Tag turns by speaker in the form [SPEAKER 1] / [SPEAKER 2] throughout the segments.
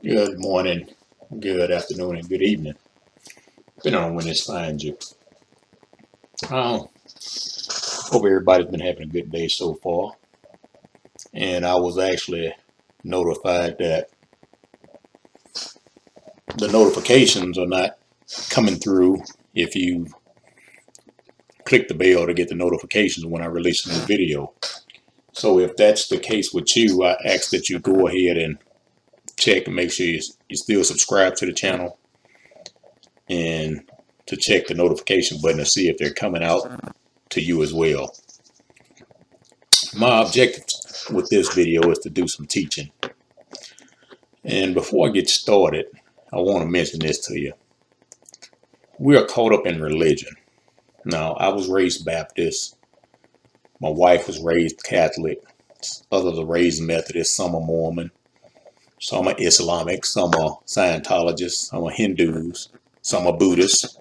[SPEAKER 1] Good morning, good afternoon, and good evening, depending on when this finds you. I hope everybody's been having a good day so far. And I was actually notified that the notifications are not coming through if you click the bell to get the notifications when I release a new video. So if that's the case with you, I ask that you go ahead and check and make sure you still subscribe to the channel and to check the notification button to see if they're coming out to you as well. My objective with this video is to do some teaching. And before I get started, I want to mention this to you. We are caught up in religion. Now, I was raised Baptist. My wife was raised Catholic. Others are raised Methodist. Some are Mormon. Some are Islamic. Some are Scientologists. Some are Hindus. Some are Buddhists.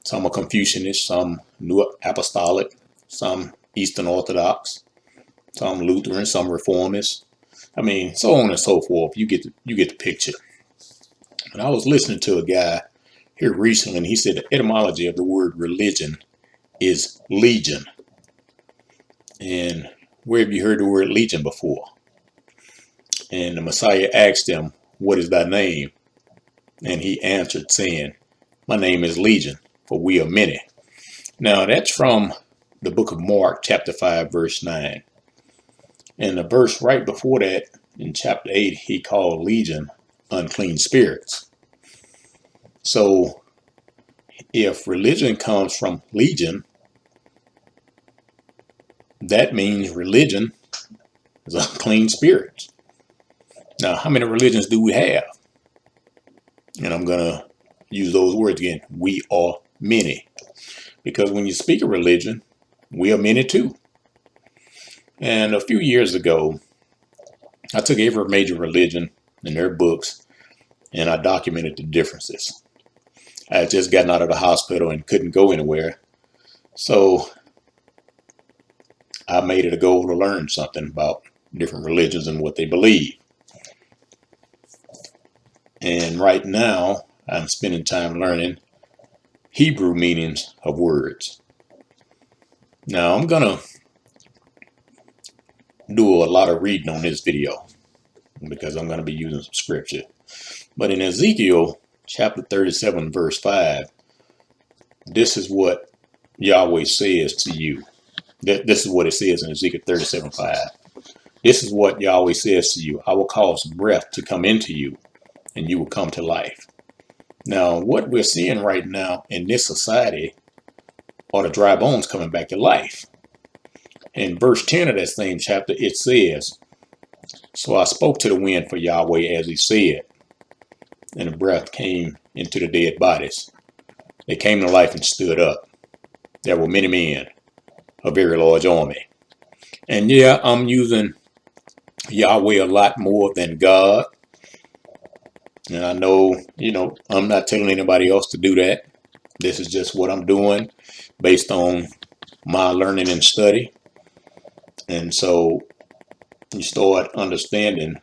[SPEAKER 1] Some are Confucianists. Some New Apostolic. Some Eastern Orthodox. Some Lutheran. Some Reformists. I mean, so on and so forth. You get the picture. And I was listening to a guy here recently, and he said the etymology of the word religion is legion. And where have you heard the word legion before? And the Messiah asked him, "What is thy name?" And he answered, saying, "My name is Legion, for we are many." Now that's from the book of Mark, chapter 5, verse 9. And the verse right before that, in chapter 8, he called legion unclean spirits. So if religion comes from legion, that means religion is unclean spirits. Now, how many religions do we have? And I'm going to use those words again. We are many. Because when you speak of religion, we are many too. And a few years ago, I took every major religion in their books and I documented the differences. I had just gotten out of the hospital and couldn't go anywhere. So I made it a goal to learn something about different religions and what they believe. And right now, I'm spending time learning Hebrew meanings of words. Now, I'm going to do a lot of reading on this video because I'm going to be using some scripture. But in Ezekiel chapter 37, verse 5, this is what Yahweh says to you. This is what it says in Ezekiel 37:5. This is what Yahweh says to you. I will cause breath to come into you, and you will come to life. Now, what we're seeing right now in this society are the dry bones coming back to life. In verse 10 of that same chapter, it says, "So I spoke to the wind for Yahweh as he said, and the breath came into the dead bodies. They came to life and stood up. There were many men, a very large army." And yeah, I'm using Yahweh a lot more than God. And I know, I'm not telling anybody else to do that. This is just what I'm doing based on my learning and study. And so you start understanding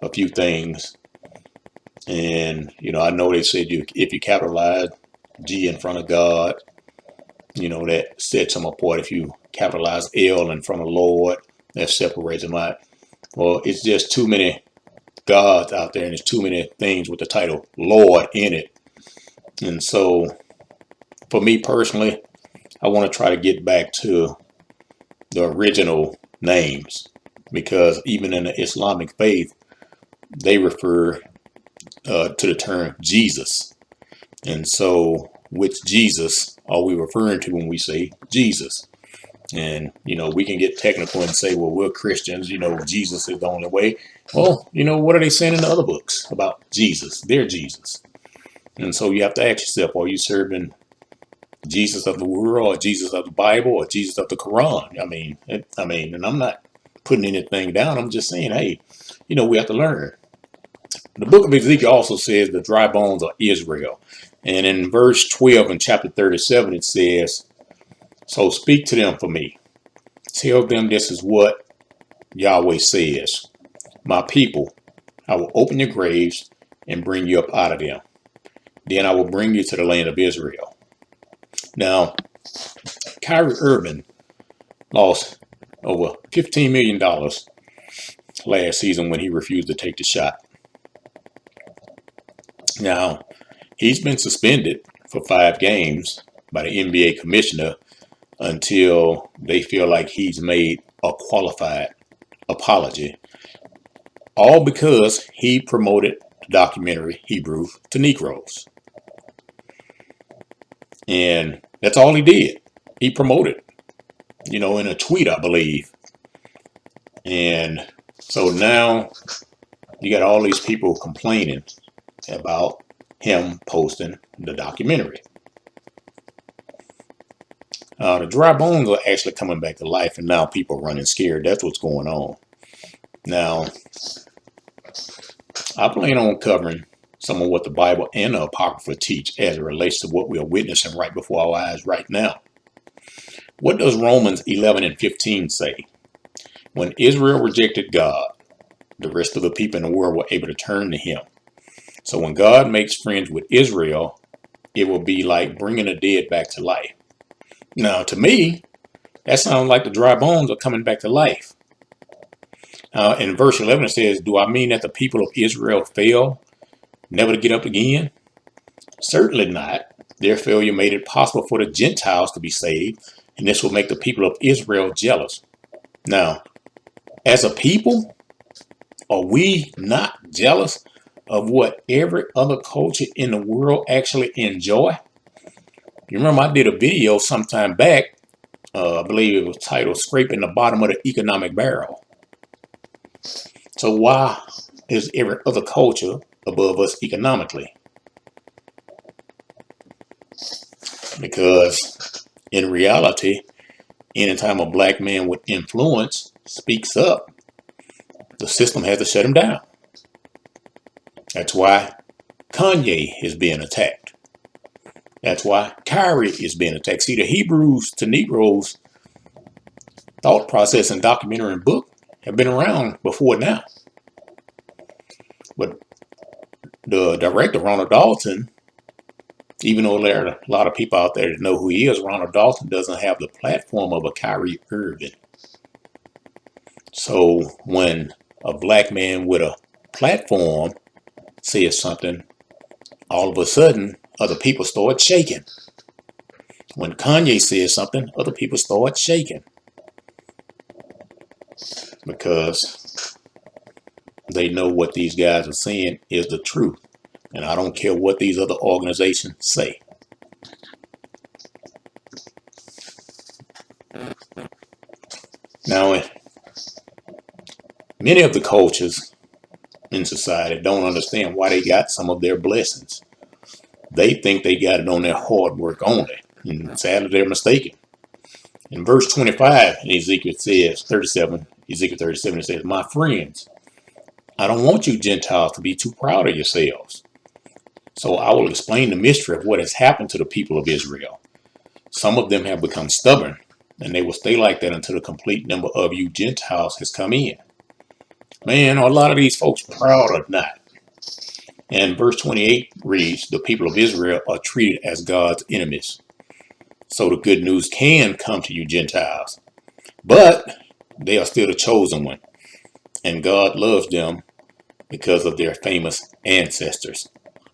[SPEAKER 1] a few things. And, I know they said if you capitalize G in front of God, that sets them apart. If you capitalize L in front of Lord, that separates them out. Well, it's just too many gods out there, and there's too many things with the title Lord in it. And so for me personally, I want to try to get back to the original names, because even in the Islamic faith, they refer to the term Jesus. And so which Jesus are we referring to when we say Jesus? And, we can get technical and say, well, we're Christians, Jesus is the only way. Well, what are they saying in the other books about Jesus? They're Jesus. And so you have to ask yourself, are you serving Jesus of the world, or Jesus of the Bible, or Jesus of the Quran? I mean, and I'm not putting anything down. I'm just saying, hey, we have to learn. The book of Ezekiel also says the dry bones are Israel. And in verse 12 in chapter 37, it says, "So speak to them for me. Tell them this is what Yahweh says. My people, I will open your graves and bring you up out of them. Then I will bring you to the land of Israel. Now, Kyrie Irving lost over $15 million last season when he refused to take the shot. Now, he's been suspended for 5 games by the NBA commissioner until they feel like he's made a qualified apology, all because he promoted the documentary Hebrew to Negroes. And that's all he did. He promoted, in a tweet, I believe. And so now you got all these people complaining about him posting the documentary. The dry bones are actually coming back to life, and now people are running scared. That's what's going on. Now, I plan on covering some of what the Bible and the Apocrypha teach as it relates to what we are witnessing right before our eyes right now. What does Romans 11 and 15 say? When Israel rejected God, the rest of the people in the world were able to turn to him. So when God makes friends with Israel, it will be like bringing the dead back to life. Now, to me, that sounds like the dry bones are coming back to life. In verse 11, it says, do I mean that the people of Israel fail, never to get up again? Certainly not. Their failure made it possible for the Gentiles to be saved, and this will make the people of Israel jealous. Now, as a people, are we not jealous of what every other culture in the world actually enjoy? You remember I did a video sometime back, I believe it was titled Scraping the Bottom of the Economic Barrel. So why is every other culture above us economically? Because in reality, anytime a black man with influence speaks up, the system has to shut him down. That's why Kanye is being attacked. That's why Kyrie is being attacked. See, the Hebrews to Negroes thought process and documentary and book have been around before now. But the director, Ronald Dalton, even though there are a lot of people out there that know who he is, Ronald Dalton doesn't have the platform of a Kyrie Irving. So when a black man with a platform says something, all of a sudden, other people start shaking. When Kanye says something, other people start shaking. Because they know what these guys are saying is the truth. And I don't care what these other organizations say. Now, many of the cultures in society don't understand why they got some of their blessings. They think they got it on their hard work only. And sadly, they're mistaken. In verse 25 in Ezekiel 37, it says, my friends, I don't want you Gentiles to be too proud of yourselves. So I will explain the mystery of what has happened to the people of Israel. Some of them have become stubborn, and they will stay like that until the complete number of you Gentiles has come in. Man, are a lot of these folks proud or not? And verse 28 reads, the people of Israel are treated as God's enemies. So the good news can come to you Gentiles. But they are still the chosen one. And God loves them because of their famous ancestors.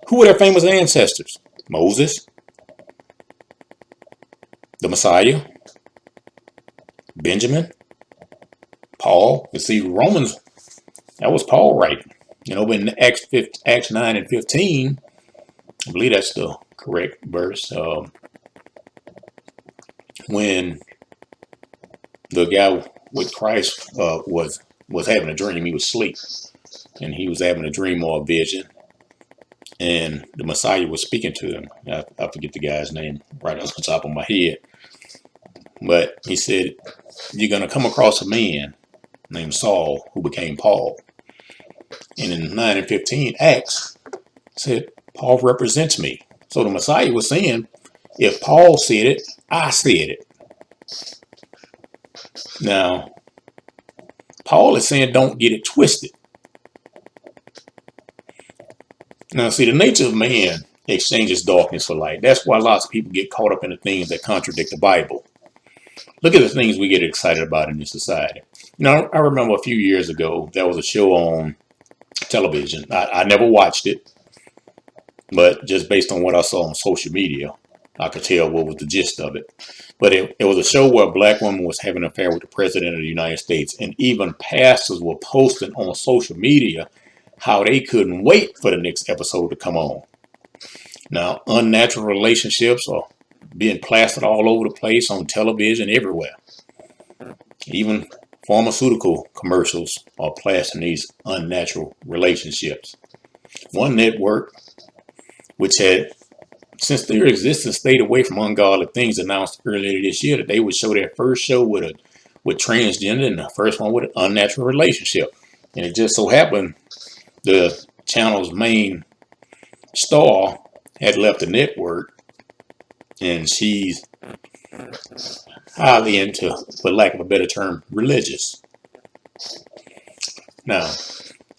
[SPEAKER 1] Who were their famous ancestors? Moses, the Messiah, Benjamin, Paul. You see, Romans, that was Paul writing. In Acts 9 and 15, I believe that's the correct verse. When the guy with Christ was having a dream, he was asleep, and he was having a dream or a vision, and the Messiah was speaking to him. I forget the guy's name right off the top of my head, but he said, you're going to come across a man named Saul who became Paul. And in 9 and 15, Acts said, Paul represents me. So the Messiah was saying, if Paul said it, I said it. Now, Paul is saying, don't get it twisted. Now, see, the nature of man exchanges darkness for light. That's why lots of people get caught up in the things that contradict the Bible. Look at the things we get excited about in this society. I remember a few years ago, there was a show on television. I never watched it, but just based on what I saw on social media, I could tell what was the gist of it. But it was a show where a black woman was having an affair with the president of the United States, and even pastors were posting on social media how they couldn't wait for the next episode to come on. Now, unnatural relationships are being plastered all over the place on television everywhere. Even pharmaceutical commercials are plastering these unnatural relationships. One network, which had since their existence stayed away from ungodly things, announced earlier this year that they would show their first show with transgender and the first one with an unnatural relationship. And it just so happened the channel's main star had left the network, and she's highly into, for lack of a better term, religious. Now,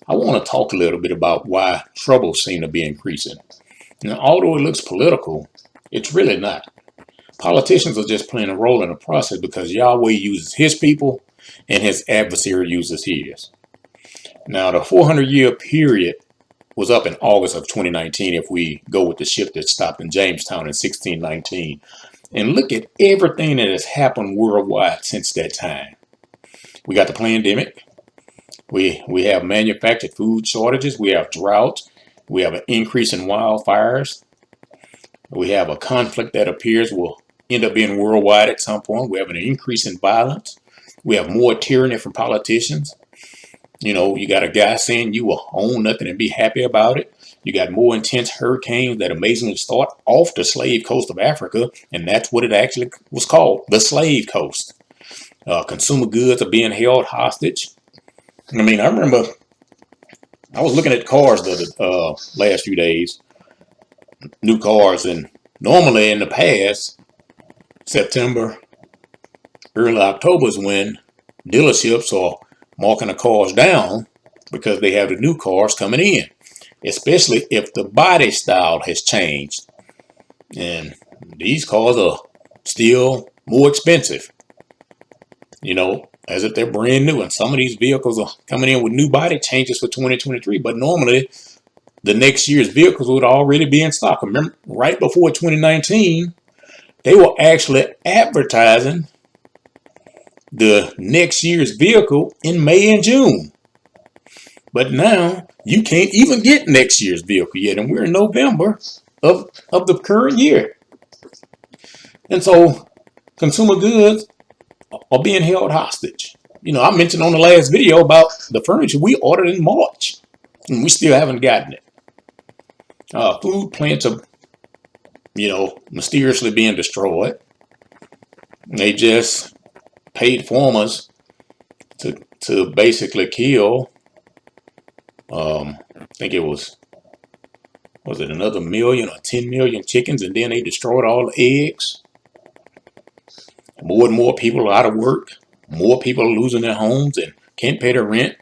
[SPEAKER 1] I want to talk a little bit about why troubles seem to be increasing. Now, although it looks political, it's really not. Politicians are just playing a role in the process because Yahweh uses his people and his adversary uses his. Now, the 400-year period was up in August of 2019 if we go with the ship that stopped in Jamestown in 1619. And look at everything that has happened worldwide since that time. We got the pandemic. We have manufactured food shortages. We have droughts. We have an increase in wildfires. We have a conflict that appears will end up being worldwide at some point. We have an increase in violence. We have more tyranny from politicians. You got a guy saying you will own nothing and be happy about it. You got more intense hurricanes that amazingly start off the slave coast of Africa, and that's what it actually was called, the slave coast. Consumer goods are being held hostage. I remember I was looking at cars the last few days, new cars, and normally in the past, September, early October is when dealerships are marking the cars down because they have the new cars coming in, especially if the body style has changed. And these cars are still more expensive, as if they're brand new. And some of these vehicles are coming in with new body changes for 2023. But normally, the next year's vehicles would already be in stock. Remember, right before 2019, they were actually advertising the next year's vehicle in May and June. But now, you can't even get next year's vehicle yet. And we're in November of the current year. And so, consumer goods are being held hostage. I mentioned on the last video about the furniture we ordered in March, and we still haven't gotten it. Food plants are, mysteriously being destroyed. They just paid farmers to basically kill, I think it was it another million or 10 million chickens, and then they destroyed all the eggs. More and more people are out of work. More people are losing their homes and can't pay their rent.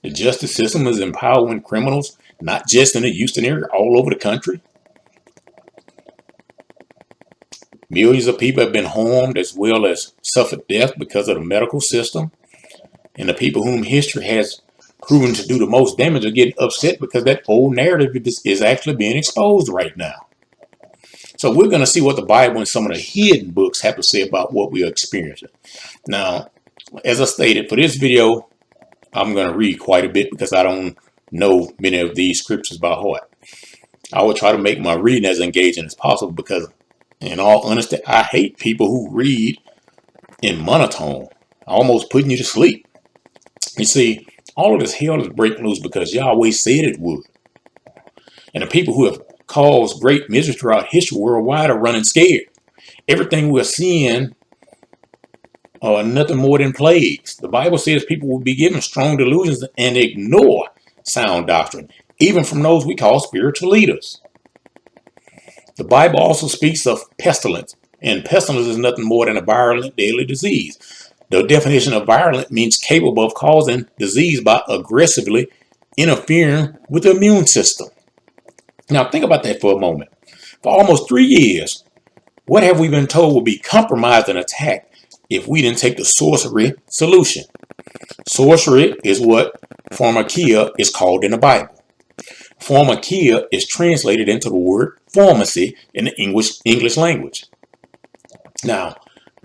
[SPEAKER 1] The justice system is empowering criminals, not just in the Houston area, all over the country. Millions of people have been harmed as well as suffered death because of the medical system. And the people whom history has proven to do the most damage are getting upset because that old narrative is actually being exposed right now. So we're going to see what the Bible and some of the hidden books have to say about what we are experiencing. Now, as I stated, for this video, I'm going to read quite a bit because I don't know many of these scriptures by heart. I will try to make my reading as engaging as possible because, in all honesty, I hate people who read in monotone, almost putting you to sleep. You see, all of this hell is breaking loose because Yahweh said it would. And the people who have caused great misery throughout history worldwide are running scared. Everything we're seeing are nothing more than plagues. The Bible says people will be given strong delusions and ignore sound doctrine, even from those we call spiritual leaders. The Bible also speaks of pestilence, and pestilence is nothing more than a virulent deadly disease. The definition of virulent means capable of causing disease by aggressively interfering with the immune system. Now think about that for a moment. For almost 3 years, what have we been told will be compromised and attacked if we didn't take the sorcery solution? Sorcery is what pharmakia is called in the Bible. Pharmakia is translated into the word pharmacy in the English language. Now,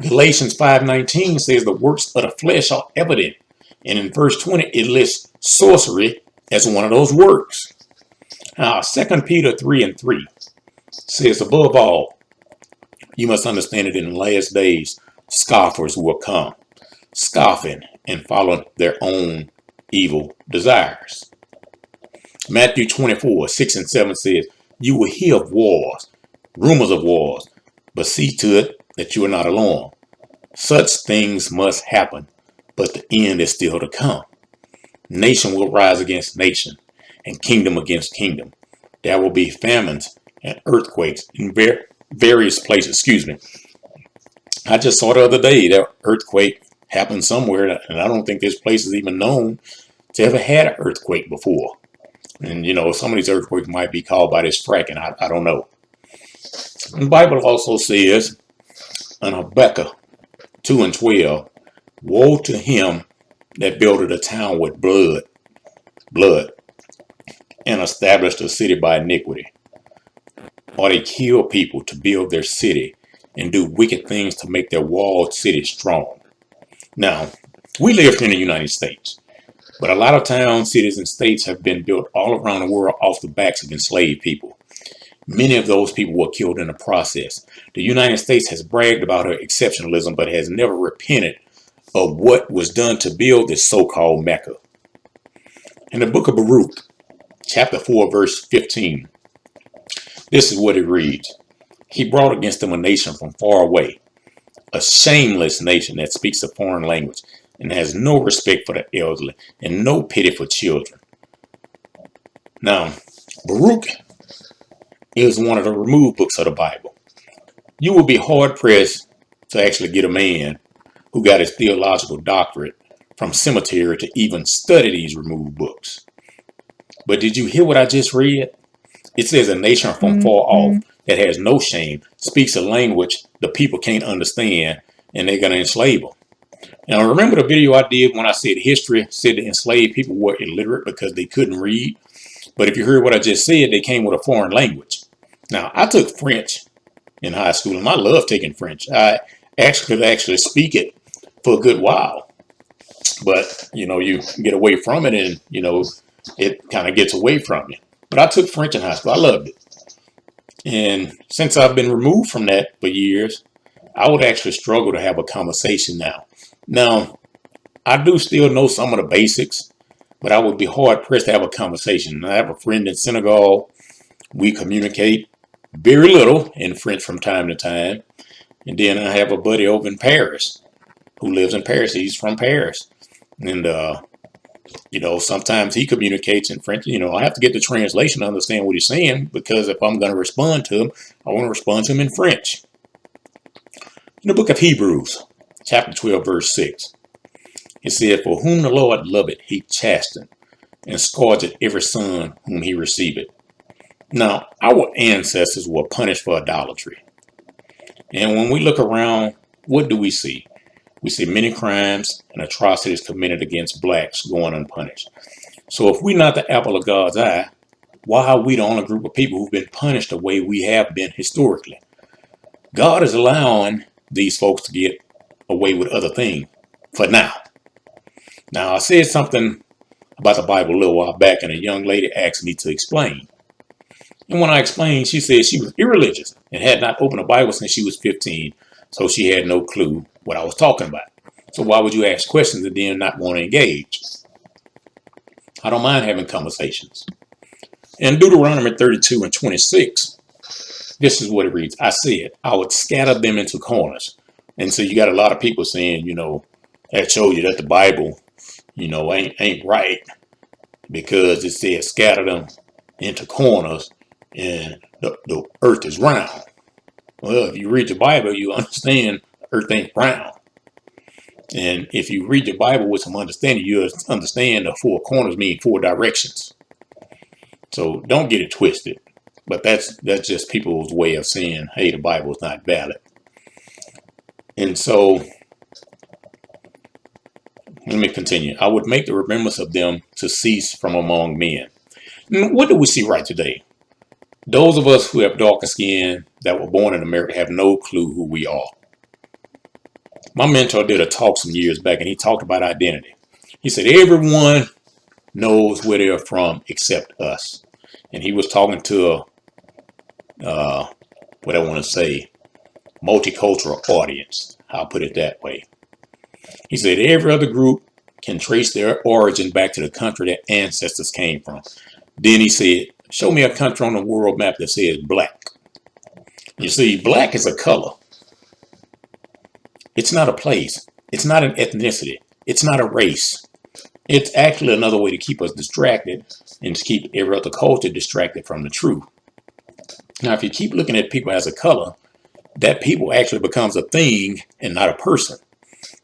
[SPEAKER 1] Galatians 5:19 says the works of the flesh are evident. And in verse 20, it lists sorcery as one of those works. Now, 2 Peter 3:3 says, above all, you must understand it in the last days, scoffers will come, scoffing and following their own evil desires. Matthew 24:6-7 says, you will hear of wars, rumors of wars, but see to it that you are not alarmed. Such things must happen, but the end is still to come. Nation will rise against nation, and kingdom against kingdom. There will be famines and earthquakes in various places. I just saw the other day that earthquake happened somewhere, and I don't think this place is even known to ever had an earthquake before. And some of these earthquakes might be caused by this fracking. I don't know. And the Bible also says in Habakkuk 2:12, woe to him that builded a town with blood, and established a city by iniquity. Or they kill people to build their city and do wicked things to make their walled city strong. Now, we live here in the United States, but a lot of towns, cities, and states have been built all around the world off the backs of enslaved people. Many of those people were killed in the process. The United States has bragged about her exceptionalism, but has never repented of what was done to build this so-called Mecca. In the book of Baruch, chapter 4, verse 15, this is what it reads. He brought against them a nation from far away, a shameless nation that speaks a foreign language and has no respect for the elderly and no pity for children. Now, Baruch is one of the removed books of the Bible. You will be hard-pressed to actually get a man who got his theological doctorate from seminary to even study these removed books. But did you hear what I just read? It says a nation from far off that has no shame, speaks a language the people can't understand, and they're going to enslave them. Now, remember the video I did when I said history said the enslaved people were illiterate because they couldn't read? But if you heard what I just said, they came with a foreign language. Now, I took French in high school, and I love taking French. I could actually speak it for a good while. But, you get away from it, and, it kind of gets away from you. But I took French in high school. I loved it. And since I've been removed from that for years, I would actually struggle to have a conversation now. Now, I do still know some of the basics, but I would be hard-pressed to have a conversation. I have a friend in Senegal. We communicate very little in French from time to time. And then I have a buddy over in Paris who lives in Paris. He's from Paris. And, sometimes he communicates in French. I have to get the translation to understand what he's saying, because if I'm going to respond to him, I want to respond to him in French. In the book of Hebrews, chapter 12, verse 6, it said, for whom the Lord loveth, he chasteneth, and scourgeth every son whom he receiveth. Now, our ancestors were punished for idolatry. And when we look around, what do we see? We see many crimes and atrocities committed against blacks going unpunished. So if we're not the apple of God's eye, why are we the only group of people who've been punished the way we have been historically? God is allowing these folks to get away with other things for now. Now, I said something about the Bible a little while back, and a young lady asked me to explain. And when I explained, she said she was irreligious and had not opened a Bible since she was 15, so she had no clue what I was talking about. So why would you ask questions and then not want to engage? I don't mind having conversations. In Deuteronomy 32:26, this is what it reads. I said, I would scatter them into corners. And so you got a lot of people saying, that shows you that the Bible, ain't right, because it says scatter them into corners and the earth is round. Well, if you read the Bible, you understand the earth ain't round. And if you read the Bible with some understanding, you understand the four corners mean four directions. So don't get it twisted. But that's just people's way of saying, hey, the Bible is not valid. And so, let me continue. I would make the remembrance of them to cease from among men. And what do we see right today? Those of us who have darker skin that were born in America have no clue who we are. My mentor did a talk some years back, and he talked about identity. He said, everyone knows where they're from except us. And he was talking to what I want to say, multicultural audience. I'll put it that way. He said every other group can trace their origin back to the country their ancestors came from. Then he said, show me a country on the world map that says black. You see, black is a color. It's not a place. It's not an ethnicity. It's not a race. It's actually another way to keep us distracted and to keep every other culture distracted from the truth. Now, if you keep looking at people as a color, that people actually becomes a thing and not a person.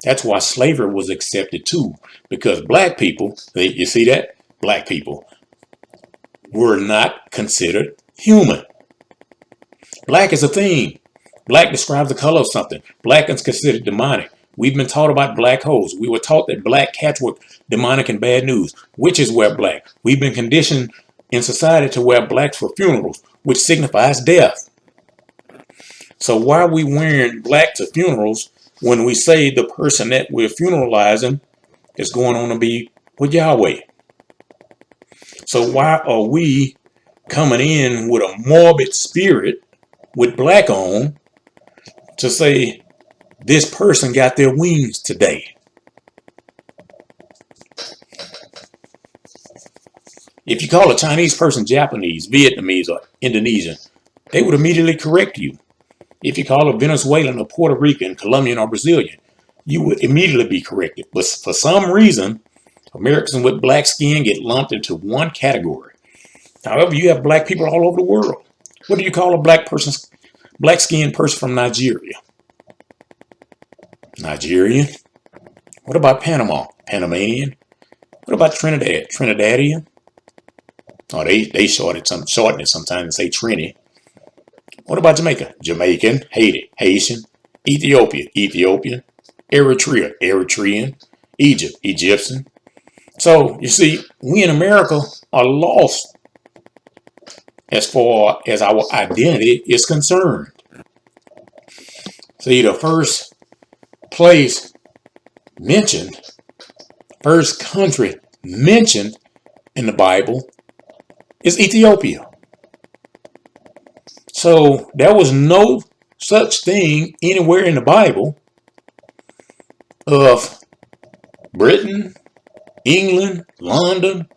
[SPEAKER 1] That's why slavery was accepted too, because black people, you see that? Black people were not considered human. Black is a thing. Black describes the color of something. Black is considered demonic. We've been taught about black holes. We were taught that black cats were demonic and bad news. Witches wear black. We've been conditioned in society to wear blacks for funerals, which signifies death. So why are we wearing black to funerals when we say the person that we're funeralizing is going on to be with Yahweh? So why are we coming in with a morbid spirit with black on to say this person got their wings today? If you call a Chinese person Japanese, Vietnamese, or Indonesian, they would immediately correct you. If you call a Venezuelan or Puerto Rican, Colombian, or Brazilian, you would immediately be corrected. But for some reason, Americans with black skin get lumped into one category. However, you have black people all over the world. What do you call a black skinned person from Nigeria? Nigerian. What about Panama? Panamanian. What about Trinidad? Trinidadian. Oh, they shorten it sometimes and say Trini. What about Jamaica? Jamaican. Haiti. Haitian. Ethiopia. Ethiopian. Eritrea. Eritrean. Egypt. Egyptian. So, you see, we in America are lost as far as our identity is concerned. See, the first place mentioned, first country mentioned in the Bible is Ethiopia. So there was no such thing anywhere in the Bible of Britain, England, London,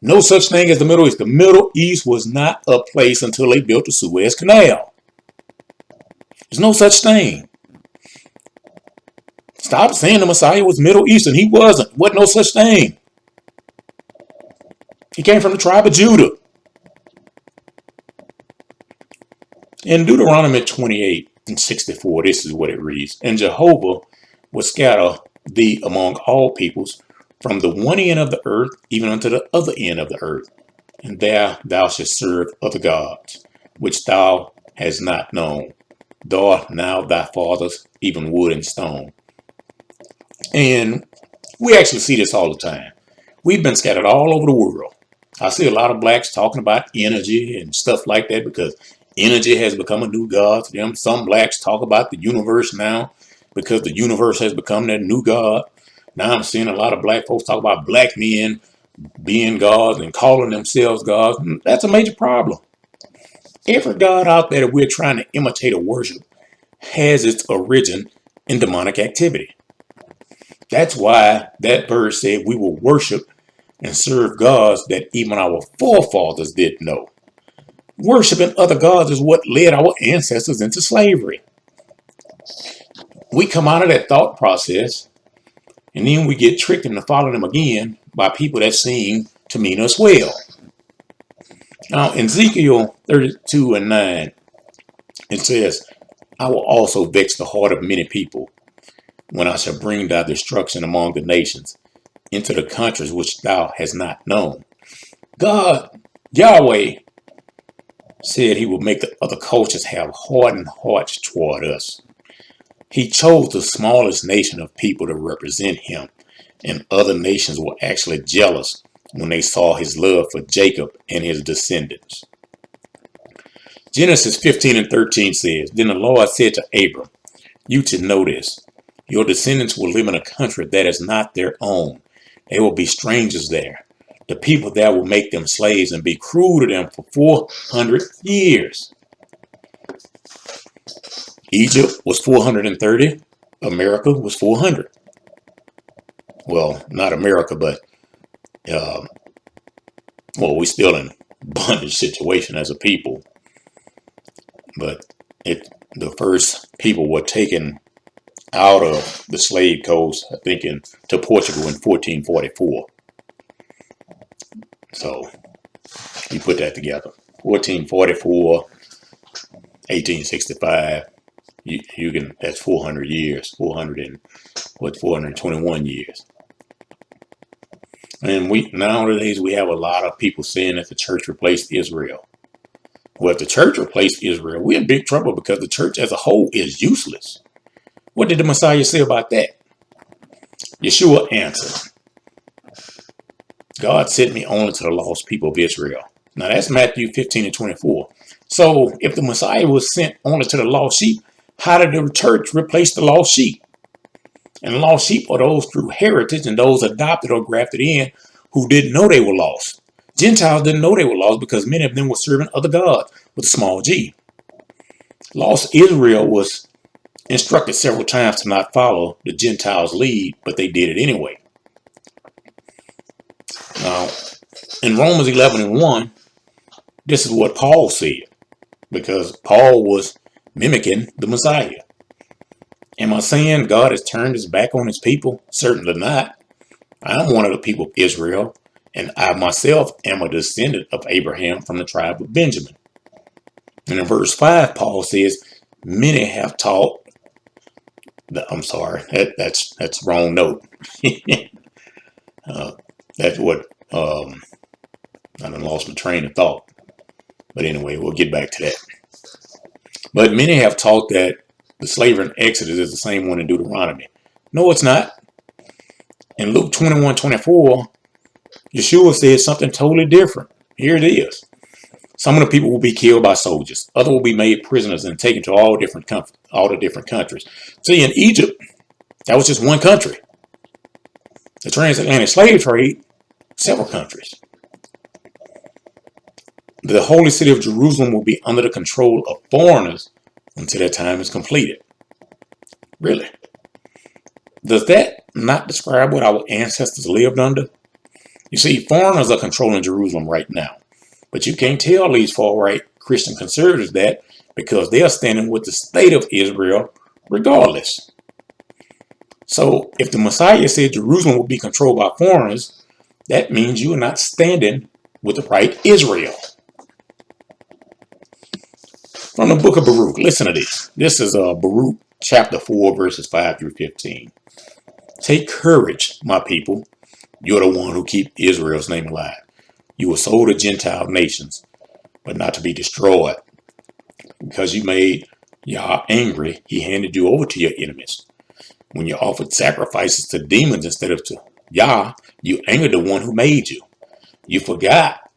[SPEAKER 1] no such thing as the Middle East. The Middle East was not a place until they built the Suez Canal. There's no such thing. Stop saying the Messiah was Middle Eastern. He wasn't. Wasn't no such thing. He came from the tribe of Judah. In Deuteronomy 28:64, this is what it reads. And Jehovah will scatter thee among all peoples, from the one end of the earth even unto the other end of the earth. And there thou shalt serve other gods, which thou hast not known, though now thy fathers, even wood and stone. And we actually see this all the time. We've been scattered all over the world. I see a lot of blacks talking about energy and stuff like that because energy has become a new god to them. Some blacks talk about the universe now because the universe has become their new god. Now I'm seeing a lot of black folks talk about black men being gods and calling themselves gods. That's a major problem. Every god out there that we're trying to imitate or worship has its origin in demonic activity. That's why that verse said we will worship and serve gods that even our forefathers didn't know. Worshiping other gods is what led our ancestors into slavery. We come out of that thought process and then we get tricked into following them again by people that seem to mean us well. Now in Ezekiel 32:9, it says, I will also vex the heart of many people when I shall bring thy destruction among the nations into the countries which thou hast not known. God, Yahweh, said he would make the other cultures have hardened hearts toward us. He chose the smallest nation of people to represent him, and other nations were actually jealous when they saw his love for Jacob and his descendants. Genesis 15:13 says, Then the Lord said to Abram, You should know this. Your descendants will live in a country that is not their own. They will be strangers there. The people there will make them slaves and be cruel to them for 400 years. Egypt was 430. America was 400. Well, not America, but we're still in bondage situation as a people. But the first people were taken out of the slave coast, I think, to Portugal in 1444. So you put that together. 1444, 1865. You can, that's 400 years. 421 years. And nowadays we have a lot of people saying that the church replaced Israel. Well, if the church replaced Israel, we're in big trouble because the church as a whole is useless. What did the Messiah say about that? Yeshua answered, God sent me only to the lost people of Israel. Now that's Matthew 15:24. So if the Messiah was sent only to the lost sheep, how did the church replace the lost sheep? And the lost sheep are those through heritage and those adopted or grafted in who didn't know they were lost. Gentiles didn't know they were lost because many of them were serving other gods with a small g. Lost Israel was instructed several times to not follow the Gentiles' lead, but they did it anyway. Now, in Romans 11:1, this is what Paul said, because Paul was mimicking the Messiah. Am I saying God has turned his back on his people? Certainly not. I'm one of the people of Israel, and I myself am a descendant of Abraham from the tribe of Benjamin. And in verse 5, Paul says, many have taught, I'm sorry, that's wrong note. That's what, I done lost my train of thought. But anyway, we'll get back to that. But many have taught that the slavery in Exodus is the same one in Deuteronomy. No, it's not. In Luke 21:24, Yeshua said something totally different. Here it is. Some of the people will be killed by soldiers. Others will be made prisoners and taken to all the different countries. See, in Egypt, that was just one country. The transatlantic slave trade, several countries. The holy city of Jerusalem will be under the control of foreigners until their time is completed. Really? Does that not describe what our ancestors lived under? You see, foreigners are controlling Jerusalem right now. But you can't tell these far-right Christian conservatives that because they are standing with the state of Israel regardless. So if the Messiah said Jerusalem will be controlled by foreigners, that means you are not standing with the right Israel. From the book of Baruch, listen to this. This is Baruch chapter 4, verses 5 through 15. Take courage, my people. You're the one who keep Israel's name alive. You were sold to Gentile nations, but not to be destroyed. Because you made Yah angry, he handed you over to your enemies. When you offered sacrifices to demons instead of to Yah, you angered the one who made you. You forgot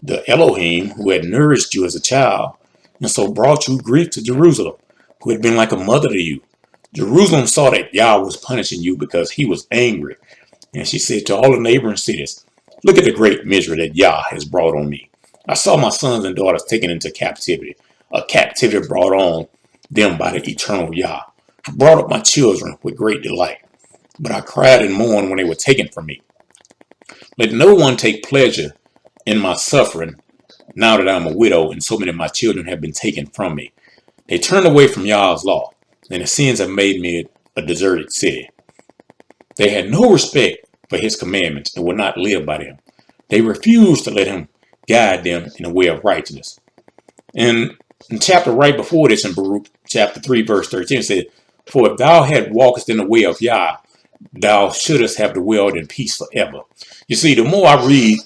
[SPEAKER 1] the Elohim who had nourished you as a child, and so brought you grief to Jerusalem, who had been like a mother to you. Jerusalem saw that Yah was punishing you because he was angry. And she said to all the neighboring cities, look at the great misery that Yah has brought on me. I saw my sons and daughters taken into captivity, a captivity brought on them by the eternal Yah. I brought up my children with great delight, but I cried and mourned when they were taken from me. Let no one take pleasure in my suffering now that I'm a widow and so many of my children have been taken from me. They turned away from Yah's law, and the sins have made me a deserted city. They had no respect for his commandments and would not live by them. They refused to let him guide them in the way of righteousness. And in chapter right before this, in Baruch chapter 3, verse 13, it said, for if thou had walkest in the way of Yah, thou shouldest have dwelled in peace forever. You see, the more I read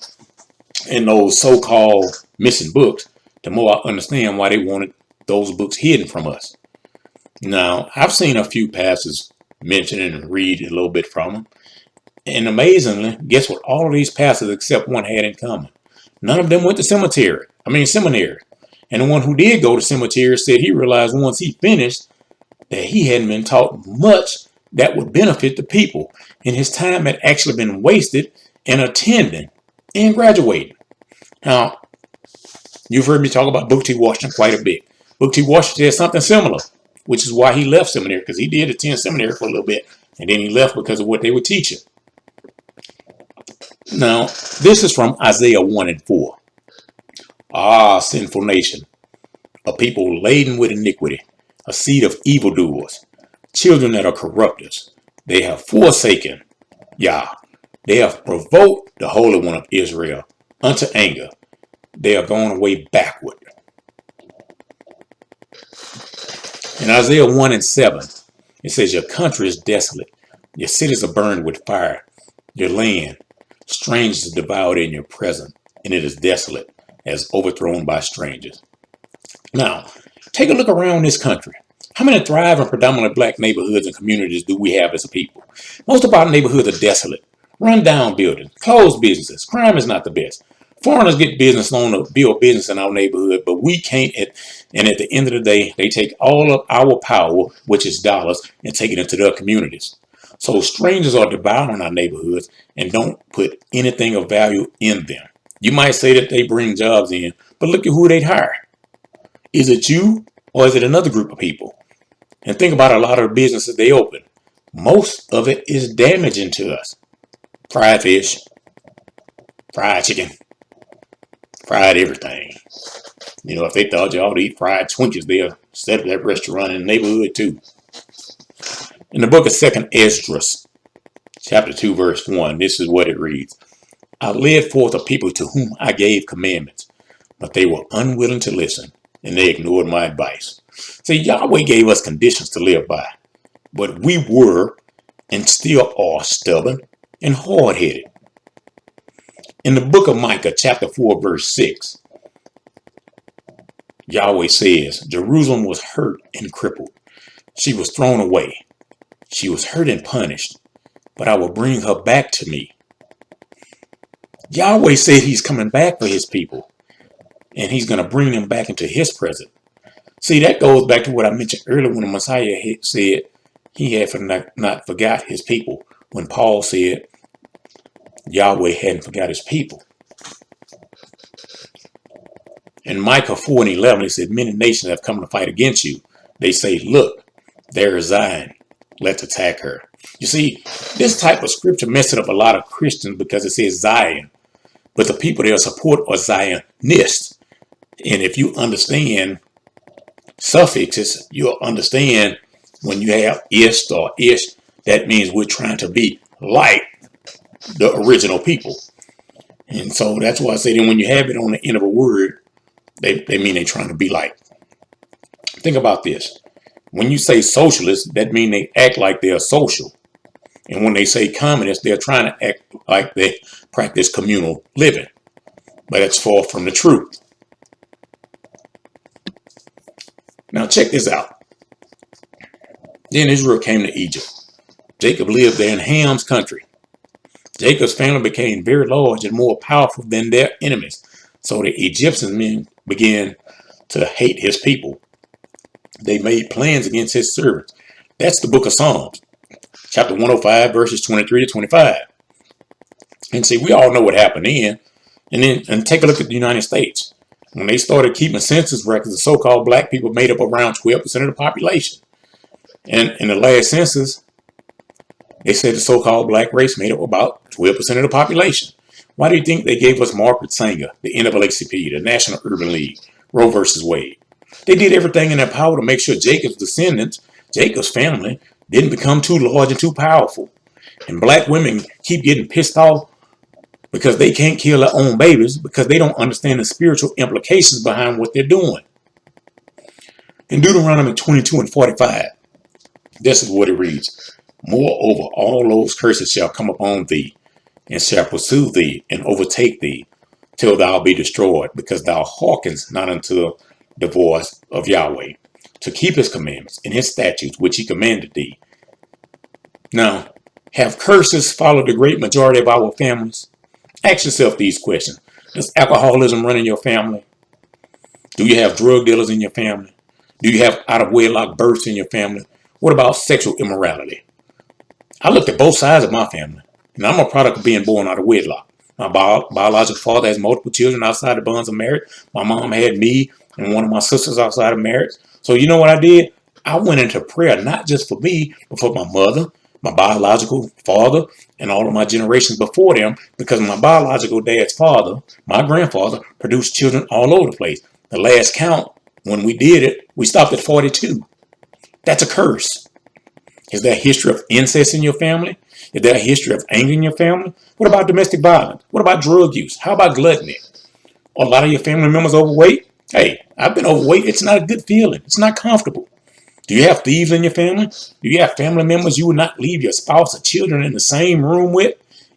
[SPEAKER 1] in those so-called missing books, the more I understand why they wanted those books hidden from us. Now, I've seen a few pastors mention and read a little bit from them. And amazingly, guess what all of these pastors except one had in common? None of them went to seminary. And the one who did go to seminary said he realized once he finished that he hadn't been taught much that would benefit the people. And his time had actually been wasted in attending and graduating. Now, you've heard me talk about Booker T. Washington quite a bit. Booker T. Washington said something similar, which is why he left seminary, because he did attend seminary for a little bit, and then he left because of what they were teaching. Now, this is from Isaiah 1 and 4. Ah, sinful nation, a people laden with iniquity, a seed of evildoers, children that are corrupters. They have forsaken Yah. They have provoked the Holy One of Israel unto anger. They are going away backward. In Isaiah 1 and 7, it says, your country is desolate. Your cities are burned with fire. Your land, strangers devoured in your presence, and it is desolate, as overthrown by strangers. Now, take a look around this country. How many thriving, predominantly black neighborhoods and communities do we have as a people? Most of our neighborhoods are desolate. Run-down buildings, closed businesses. Crime is not the best. Foreigners get business loan to build business in our neighborhood, but we can't. And at the end of the day, they take all of our power, which is dollars, and take it into their communities. So strangers are devouring our neighborhoods and don't put anything of value in them. You might say that they bring jobs in, but look at who they hire. Is it you or is it another group of people? And think about a lot of the businesses they open. Most of it is damaging to us. Fried fish, fried chicken, fried everything. You know, if they thought you ought to eat fried Twinkies, they'll set up that restaurant in the neighborhood too. In the book of 2nd Esdras, chapter 2, verse 1, this is what it reads. I led forth a people to whom I gave commandments, but they were unwilling to listen, and they ignored my advice. See, Yahweh gave us conditions to live by, but we were and still are stubborn and hard-headed. In the book of Micah, chapter 4, verse 6, Yahweh says, Jerusalem was hurt and crippled. She was thrown away. She was hurt and punished, but I will bring her back to me. Yahweh said he's coming back for his people, and he's going to bring them back into his presence. See, that goes back to what I mentioned earlier when the Messiah had said he had not forgot his people, when Paul said Yahweh hadn't forgot his people. In Micah 4 and 11, it said, many nations have come to fight against you. They say, look, there is Zion. Let's attack her. You see, this type of scripture messed up a lot of Christians because it says Zion. But the people they'll support are Zionists. And if you understand suffixes, you'll understand when you have ist or ish, that means we're trying to be like the original people. And so that's why I say that when you have it on the end of a word, they mean they're trying to be like. Think about this. When you say socialist, that means they act like they're social. And when they say communist, they're trying to act like they practice communal living. But that's far from the truth. Now check this out. Then Israel came to Egypt. Jacob lived there in Ham's country. Jacob's family became very large and more powerful than their enemies. So the Egyptian men began to hate his people. They made plans against his servants. That's the book of Psalms, chapter 105, verses 23 to 25. And see, we all know what happened then. And take a look at the United States. When they started keeping census records, the so-called black people made up around 12% of the population. And in the last census, they said the so-called black race made up about 12% of the population. Why do you think they gave us Margaret Sanger, the NAACP, the National Urban League, Roe versus Wade? They did everything in their power to make sure Jacob's descendants, Jacob's family, didn't become too large and too powerful. And black women keep getting pissed off because they can't kill their own babies because they don't understand the spiritual implications behind what they're doing. In Deuteronomy 22 and 45, this is what it reads. Moreover, all those curses shall come upon thee, and shall pursue thee, and overtake thee, till thou be destroyed, because thou hearkenest not unto the voice of Yahweh, to keep his commandments and his statutes, which he commanded thee. Now, have curses followed the great majority of our families? Ask yourself these questions. Does alcoholism run in your family? Do you have drug dealers in your family? Do you have out-of-wedlock births in your family? What about sexual immorality? I looked at both sides of my family, and I'm a product of being born out of wedlock. My biological father has multiple children outside the bonds of marriage. My mom had me and one of my sisters outside of marriage. So you know what I did? I went into prayer, not just for me, but for my mother, my biological father, and all of my generations before them, because my biological dad's father, my grandfather, produced children all over the place. The last count, when we did it, we stopped at 42. That's a curse. Is there a history of incest in your family? Is there a history of anger in your family? What about domestic violence? What about drug use? How about gluttony? Are a lot of your family members overweight? Hey, I've been overweight. It's not a good feeling. It's not comfortable. Do you have thieves in your family? Do you have family members you would not leave your spouse or children in the same room with?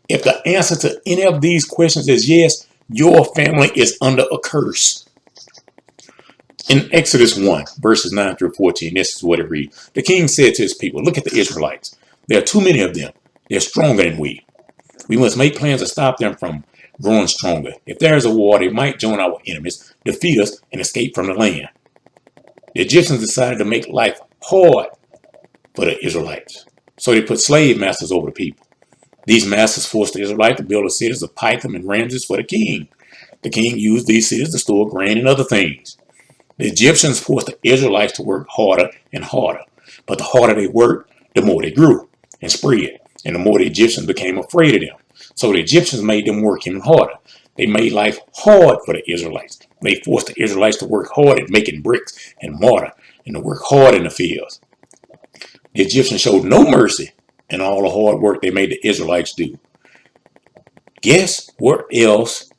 [SPEAKER 1] If the answer to any of these questions is yes, your family is under a curse. In Exodus 1, verses 9 through 14, this is what it reads. The king said to his people, look at the Israelites. There are too many of them. They're stronger than we. We must make plans to stop them from growing stronger. If there is a war, they might join our enemies, defeat us, and escape from the land. The Egyptians decided to make life hard for the Israelites. So they put slave masters over the people. These masters forced the Israelites to build the cities of Pithom and Ramses for the king. The king used these cities to store grain and other things. The Egyptians forced the Israelites to work harder and harder. But the harder they worked, the more they grew and spread. And the more the Egyptians became afraid of them. So the Egyptians made them work even harder. They made life hard for the Israelites. They forced the Israelites to work hard at making bricks and mortar and to work hard in the fields. The Egyptians showed no mercy in all the hard work they made the Israelites do. Guess where else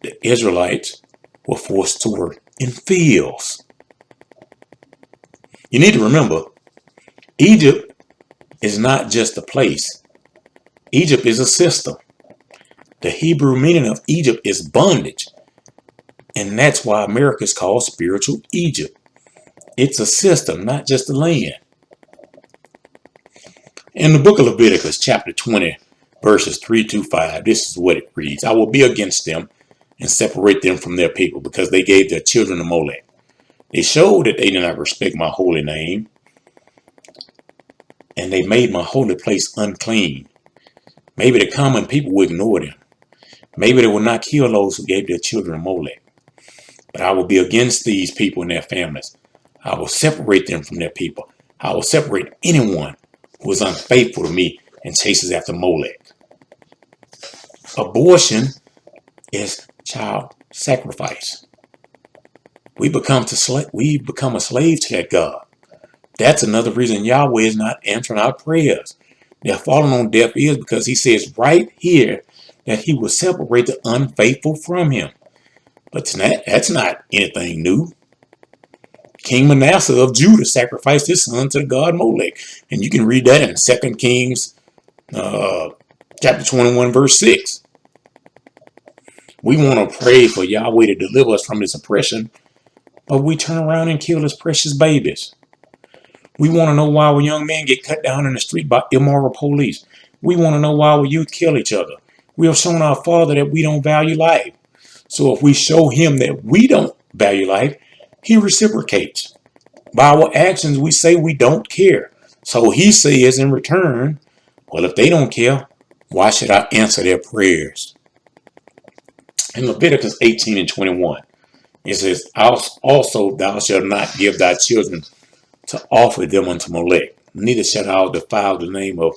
[SPEAKER 1] the Israelites were forced to work? In fields. You need to remember, Egypt is not just a place. Egypt is a system. The Hebrew meaning of Egypt is bondage. And that's why America is called spiritual Egypt. It's a system, not just a land. In the book of Leviticus, chapter 20, verses 3 to 5, this is what it reads. I will be against them and separate them from their people, because they gave their children to Molech. They showed that they did not respect my holy name, and they made my holy place unclean. Maybe the common people will ignore them. Maybe they will not kill those who gave their children to Molech. But I will be against these people and their families. I will separate them from their people. I will separate anyone who is unfaithful to me and chases after Molech. Abortion is child sacrifice. We become a slave to that God. That's another reason Yahweh is not answering our prayers. They're falling on deaf ears because he says right here that he will separate the unfaithful from him. But that's not anything new. King Manasseh of Judah sacrificed his son to the god Molech. And you can read that in 2 Kings chapter 21, verse 6. We want to pray for Yahweh to deliver us from this oppression, but we turn around and kill his precious babies. We want to know why our young men get cut down in the street by immoral police. We want to know why our youth kill each other. We have shown our Father that we don't value life. So if we show him that we don't value life, he reciprocates. By our actions, we say we don't care. So he says in return, well, if they don't care, why should I answer their prayers? In Leviticus 18 and 21, it says, also thou shalt not give thy children to offer them unto Molech, neither shalt thou defile the name of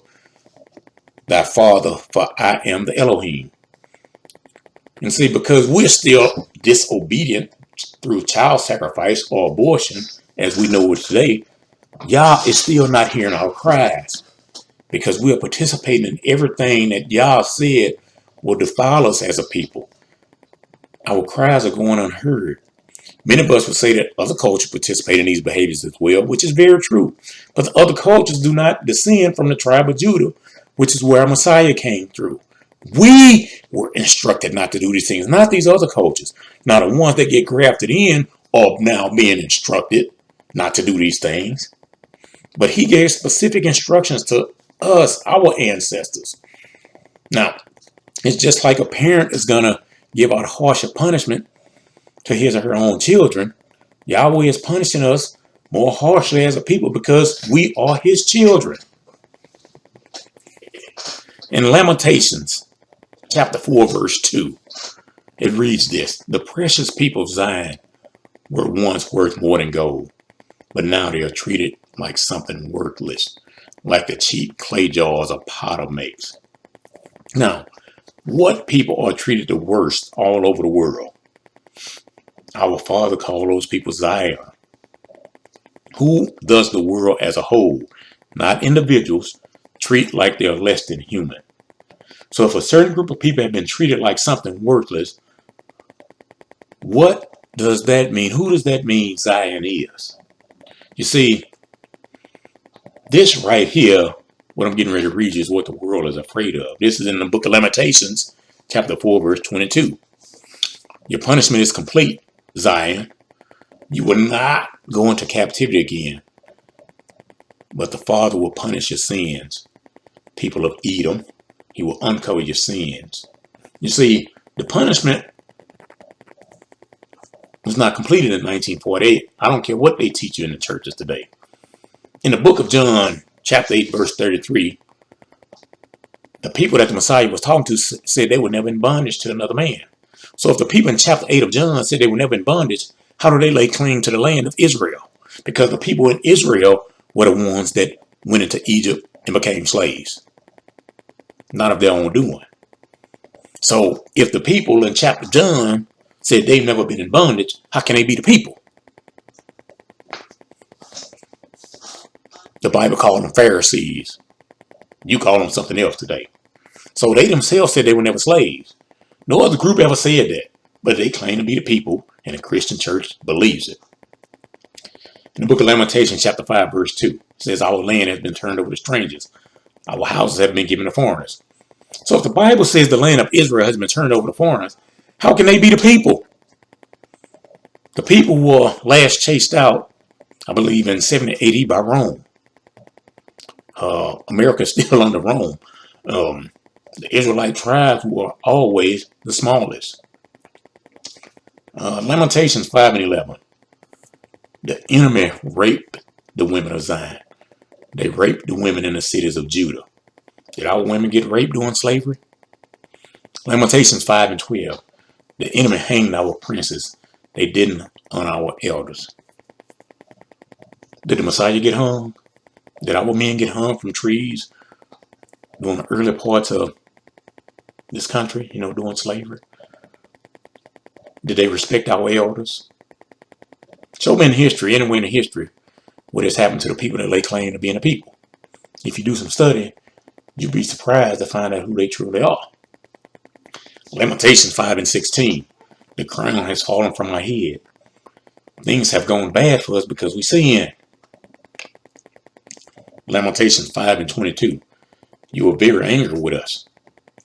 [SPEAKER 1] thy father, for I am the Elohim. And see, because we're still disobedient through child sacrifice or abortion, as we know it today, Yah is still not hearing our cries, because we are participating in everything that Yah said will defile us as a people. Our cries are going unheard. Many of us would say that other cultures participate in these behaviors as well, which is very true. But the other cultures do not descend from the tribe of Judah, which is where our Messiah came through. We were instructed not to do these things, not these other cultures. Now the ones that get grafted in are now being instructed not to do these things. But he gave specific instructions to us, our ancestors. Now, it's just like a parent is going to give out harsher punishment to his or her own children. Yahweh is punishing us more harshly as a people because we are his children. In Lamentations, chapter 4, verse 2, it reads this: the precious people of Zion were once worth more than gold, but now they are treated like something worthless, like the cheap clay jars a potter makes. Now, what people are treated the worst all over the world? Our Father called those people Zion. Who does the world as a whole, not individuals, treat like they're less than human? So if a certain group of people have been treated like something worthless, what does that mean? Who does that mean Zion is? You see, this right here, what I'm getting ready to read you, is what the world is afraid of. This is in the book of Lamentations, chapter 4, verse 22. Your punishment is complete, Zion. You will not go into captivity again, but the Father will punish your sins. People of Edom, he will uncover your sins. You see, the punishment was not completed in 1948. I don't care what they teach you in the churches today. In the book of John, chapter 8, verse 33, the people that the Messiah was talking to said they were never in bondage to another man. So if the people in chapter 8 of John said they were never in bondage, how do they lay claim to the land of Israel? Because the people in Israel were the ones that went into Egypt and became slaves, not of their own doing. So if the people in chapter John said they've never been in bondage, how can they be the people? The Bible called them Pharisees. You call them something else today. So they themselves said they were never slaves. No other group ever said that, but they claim to be the people, and the Christian church believes it. In the book of Lamentations, chapter 5, verse 2, it says, our land has been turned over to strangers. Our houses have been given to foreigners. So if the Bible says the land of Israel has been turned over to foreigners, how can they be the people? The people were last chased out, I believe, in 70 AD by Rome. America is still under Rome. The Israelite tribes were always the smallest. Lamentations 5 and 11. The enemy raped the women of Zion. They raped the women in the cities of Judah. Did our women get raped during slavery? Lamentations 5 and 12. The enemy hanged our princes. They didn't on our elders. Did the Messiah get hung? Did our men get hung from trees during the early parts of this country, during slavery? Did they respect our elders? Show me in history, anywhere in history, what has happened to the people that lay claim to being a people. If you do some study, you'll be surprised to find out who they truly are. Lamentations 5 and 16. The crown has fallen from our head. Things have gone bad for us because we sin. Lamentations 5 and 22. You were very angry with us.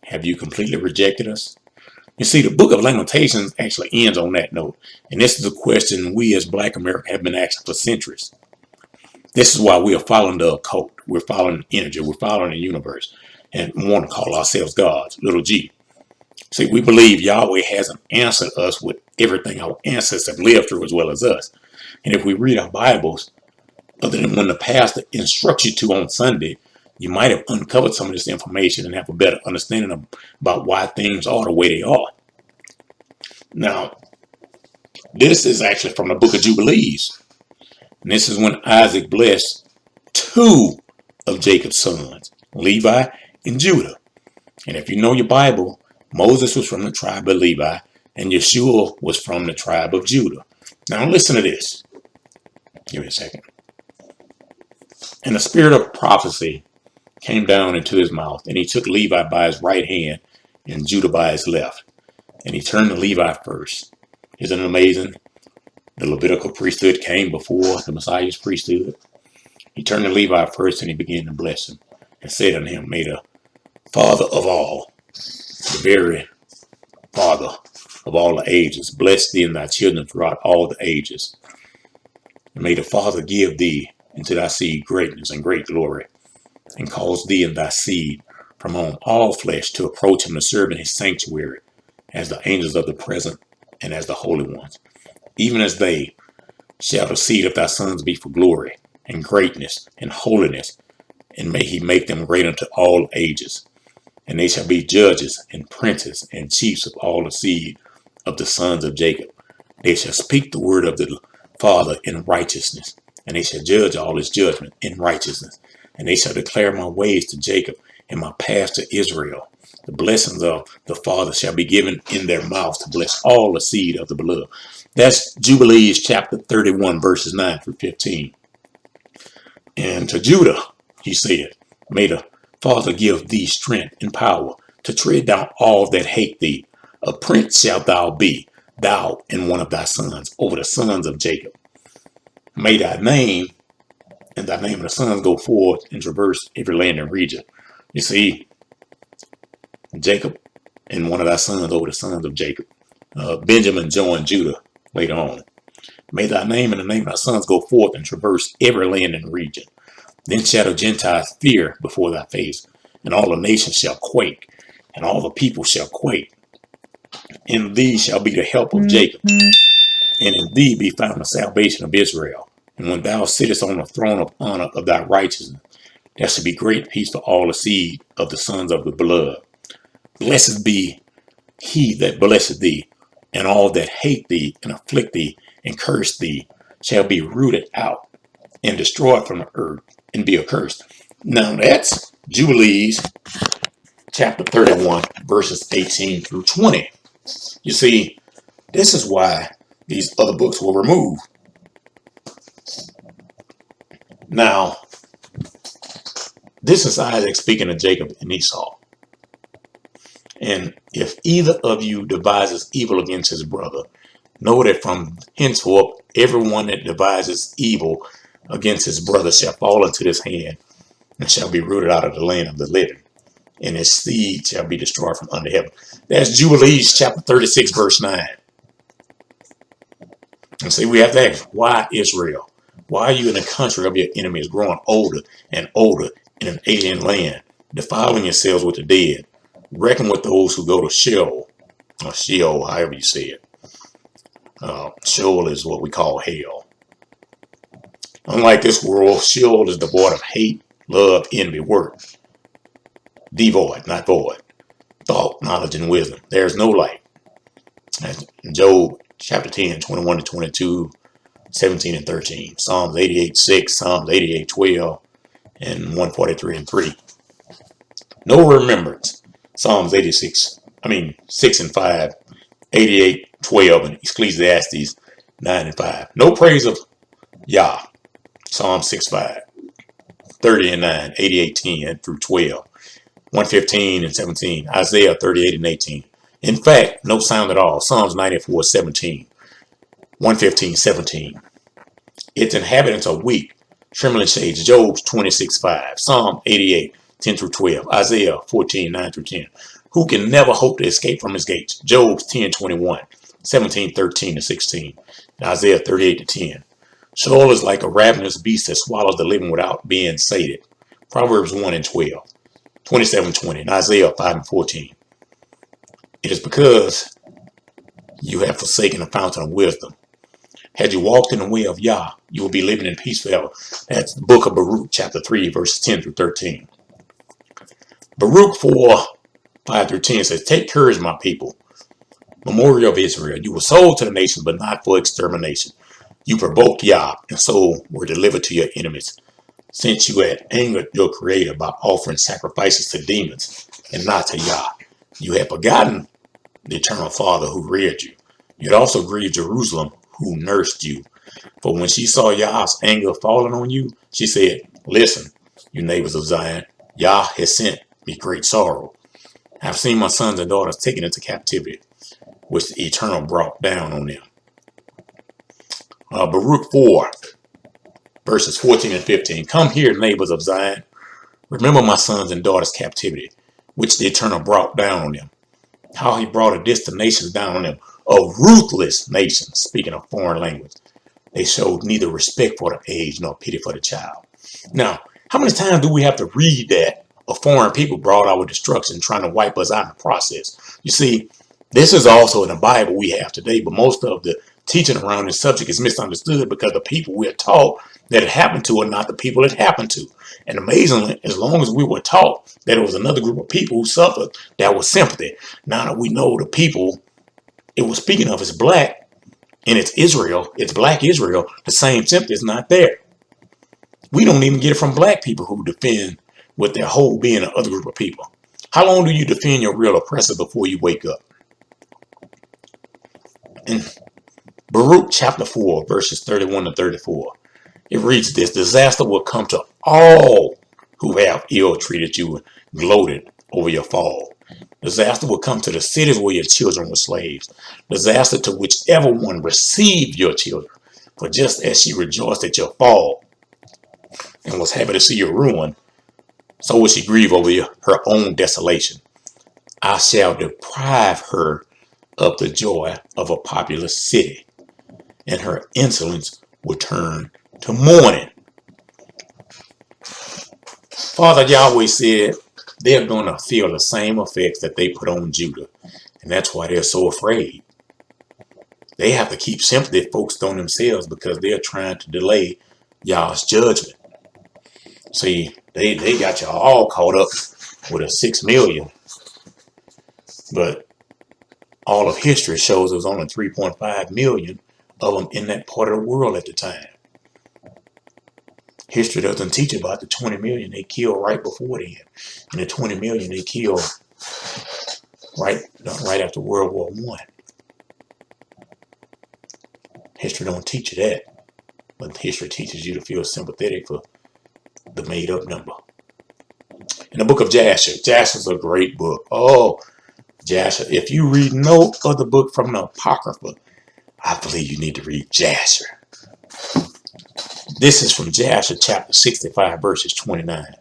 [SPEAKER 1] Have you completely rejected us? You see, the book of Lamentations actually ends on that note. And this is a question we as Black America have been asking for centuries. This is why we are following the occult. We're following energy. We're following the universe. And want to call ourselves gods, little g. See, we believe Yahweh hasn't answered us with everything our ancestors have lived through as well as us. And if we read our Bibles, other than when the pastor instructs you to on Sunday, you might have uncovered some of this information and have a better understanding about why things are the way they are. Now, this is actually from the book of Jubilees. And this is when Isaac blessed two of Jacob's sons, Levi and Judah. And if you know your Bible, Moses was from the tribe of Levi and Yeshua was from the tribe of Judah. Now listen to this. Give me a second. And the spirit of prophecy came down into his mouth, and he took Levi by his right hand and Judah by his left. And he turned to Levi first. Isn't it amazing? The Levitical priesthood came before the Messiah's priesthood. He turned to Levi first and he began to bless him and said unto him, may the Father of all the very Father of all the ages. Bless thee and thy children throughout all the ages. And may the Father give thee into thy seed greatness and great glory, and cause thee and thy seed from on all flesh to approach him to serve in his sanctuary, as the angels of the present and as the holy ones. Even as they shall the seed of thy sons be for glory and greatness and holiness, and may he make them great unto all ages. And they shall be judges and princes and chiefs of all the seed of the sons of Jacob. They shall speak the word of the Father in righteousness, and they shall judge all his judgment in righteousness. And they shall declare my ways to Jacob and my paths to Israel. The blessings of the Father shall be given in their mouths to bless all the seed of the beloved. That's Jubilees chapter 31, verses 9 through 15. And to Judah, he said, may the Father give thee strength and power to tread down all that hate thee. A prince shalt thou be, thou and one of thy sons, over the sons of Jacob. May thy name and thy name of the sons go forth and traverse every land and region. You see, Jacob and one of thy sons over the sons of Jacob. Benjamin joined Judah later on. May thy name and the name of thy sons go forth and traverse every land and region. Then shall the Gentiles fear before thy face, and all the nations shall quake, and all the people shall quake. In thee shall be the help of Jacob, and in thee be found the salvation of Israel. And when thou sittest on the throne of honor of thy righteousness, there shall be great peace for all the seed of the sons of the beloved. Blessed be he that blesseth thee, and all that hate thee and afflict thee and curse thee shall be rooted out and destroyed from the earth and be accursed. Now that's Jubilees chapter 31, verses 18 through 20. You see, this is why these other books were removed. Now, this is Isaac speaking to Jacob and Esau. And if either of you devises evil against his brother, know that from henceforth everyone that devises evil against his brother shall fall into his hand and shall be rooted out of the land of the living, and his seed shall be destroyed from under heaven. That's Jubilees chapter 36, verse 9. And see, we have to ask, why Israel? Why are you in the country of your enemies, growing older and older in an alien land, defiling yourselves with the dead? Reckon with those who go to Sheol, or Sheol, however you say it. Sheol is what we call hell. Unlike this world, Sheol is devoid of hate, love, envy, work. Devoid, not void. Thought, knowledge, and wisdom. There is no light. That's Job chapter 10, 21 to 22, 17 and 13. Psalms 88, 6, Psalms 88, 12, and 143 and 3. No remembrance. Psalms 6 and 5, 88, 12, and Ecclesiastes 9 and 5. No praise of Yah. Psalm 6, 5, 30 and 9, 88, 10 through 12, 115 and 17, Isaiah 38 and 18. In fact, no sound at all. Psalms 94, 17, 115, 17. Its inhabitants are weak, trembling shades. Job 26, 5, Psalm 88, 10 through 12, Isaiah 14, 9 through 10. Who can never hope to escape from his gates? Job 10, 21, 17, 13 to 16, and Isaiah 38 to 10. Sheol is like a ravenous beast that swallows the living without being sated. Proverbs 1 and 12, 27, 20, and Isaiah 5 and 14. It is because you have forsaken the fountain of wisdom. Had you walked in the way of Yah, you will be living in peace forever. That's the book of Baruch, chapter 3, verses 10 through 13. Baruch 4, 5 through 10 says, take courage, my people, memorial of Israel. You were sold to the nations, but not for extermination. You provoked Yah, and so were delivered to your enemies, since you had angered your Creator by offering sacrifices to demons and not to Yah. You had forgotten the eternal Father who reared you. You had also grieved Jerusalem, who nursed you. For when she saw Yah's anger falling on you, she said, listen, you neighbors of Zion, Yah has sent me great sorrow. I have seen my sons and daughters taken into captivity, which the Eternal brought down on them. Baruch 4, verses 14 and 15. Come here, neighbors of Zion. Remember my sons and daughters' captivity, which the Eternal brought down on them. how he brought a distant nations down on them, a ruthless nation, speaking a foreign language. They showed neither respect for the age nor pity for the child. Now, how many times do we have to read that a foreign people brought our destruction, trying to wipe us out in the process? You see, this is also in the Bible we have today, but most of the teaching around this subject is misunderstood because the people we're taught that it happened to are not the people it happened to. And amazingly, as long as we were taught that it was another group of people who suffered, that was sympathy. Now that we know the people it was speaking of is black, and it's Israel, it's black Israel, the same sympathy is not there. We don't even get it from black people who defend with their whole being the other group of people. How long do you defend your real oppressor before you wake up? In Baruch chapter 4, verses 31 to 34, it reads this: disaster will come to all who have ill-treated you and gloated over your fall. Disaster will come to the cities where your children were slaves. Disaster to whichever one received your children. For just as she rejoiced at your fall and was happy to see your ruin, so will she grieve over her own desolation. I shall deprive her of the joy of a populous city, and her insolence will turn to mourning. Father Yahweh said they're going to feel the same effects that they put on Judah, and that's why they're so afraid. They have to keep sympathy focused on themselves because they're trying to delay Yah's judgment. See, they got y'all all caught up with a 6 million, but all of history shows there's only 3.5 million of them in that part of the world at the time. History doesn't teach about the 20 million they killed right before then, and the 20 million they killed right after World War I. History don't teach you that, but history teaches you to feel sympathetic for the made-up number. In the book of Jasher, Jasher's a great book. Oh, Jasher, if you read no other book from the Apocrypha, I believe you need to read Jasher. This is from Jasher chapter 65, verses 29.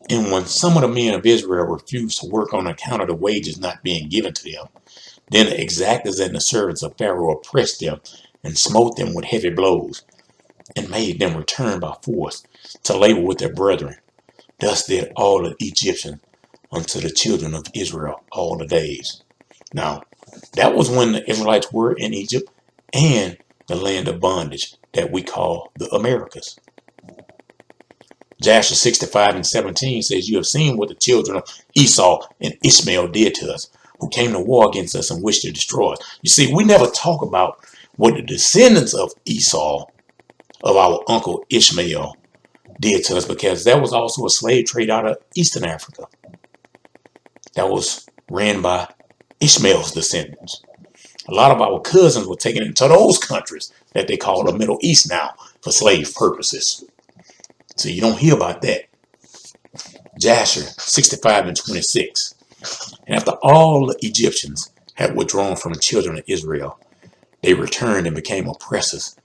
[SPEAKER 1] And when some of the men of Israel refused to work on account of the wages not being given to them, then the exactors and the servants of Pharaoh oppressed them and smote them with heavy blows and made them return by force to labor with their brethren. Thus did all the Egyptians unto the children of Israel all the days. Now, that was when the Israelites were in Egypt and the land of bondage that we call the Americas. Jasher 65 and 17 says, you have seen what the children of Esau and Ishmael did to us, who came to war against us and wished to destroy us. You see, we never talk about what the descendants of Esau, of our uncle Ishmael, did to us, because that was also a slave trade out of Eastern Africa that was ran by Ishmael's descendants. A lot of our cousins were taken into those countries that they call the Middle East now for slave purposes. So you don't hear about that. Jasher 65 and 26. And after all the Egyptians had withdrawn from the children of Israel, they returned and became oppressors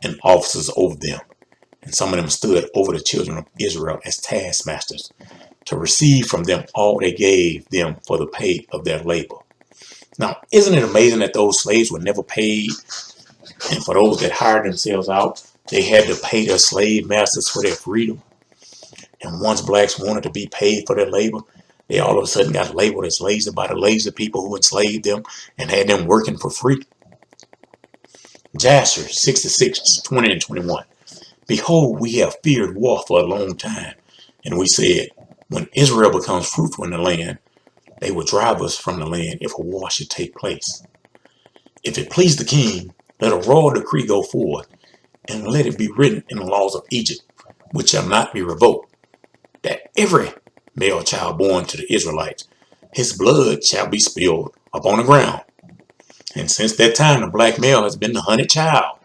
[SPEAKER 1] and officers over them. And some of them stood over the children of Israel as taskmasters to receive from them all they gave them for the pay of their labor. Now, isn't it amazing that those slaves were never paid? And for those that hired themselves out, they had to pay their slave masters for their freedom. And once blacks wanted to be paid for their labor, they all of a sudden got labeled as lazy by the lazy people who enslaved them and had them working for free. Jasher 66, 20 and 21. Behold, we have feared war for a long time. And we said, when Israel becomes fruitful in the land, they will drive us from the land if a war should take place. If it please the king, let a royal decree go forth, and let it be written in the laws of Egypt, which shall not be revoked, that every male child born to the Israelites, his blood shall be spilled upon the ground. And since that time, the black male has been the hunted child.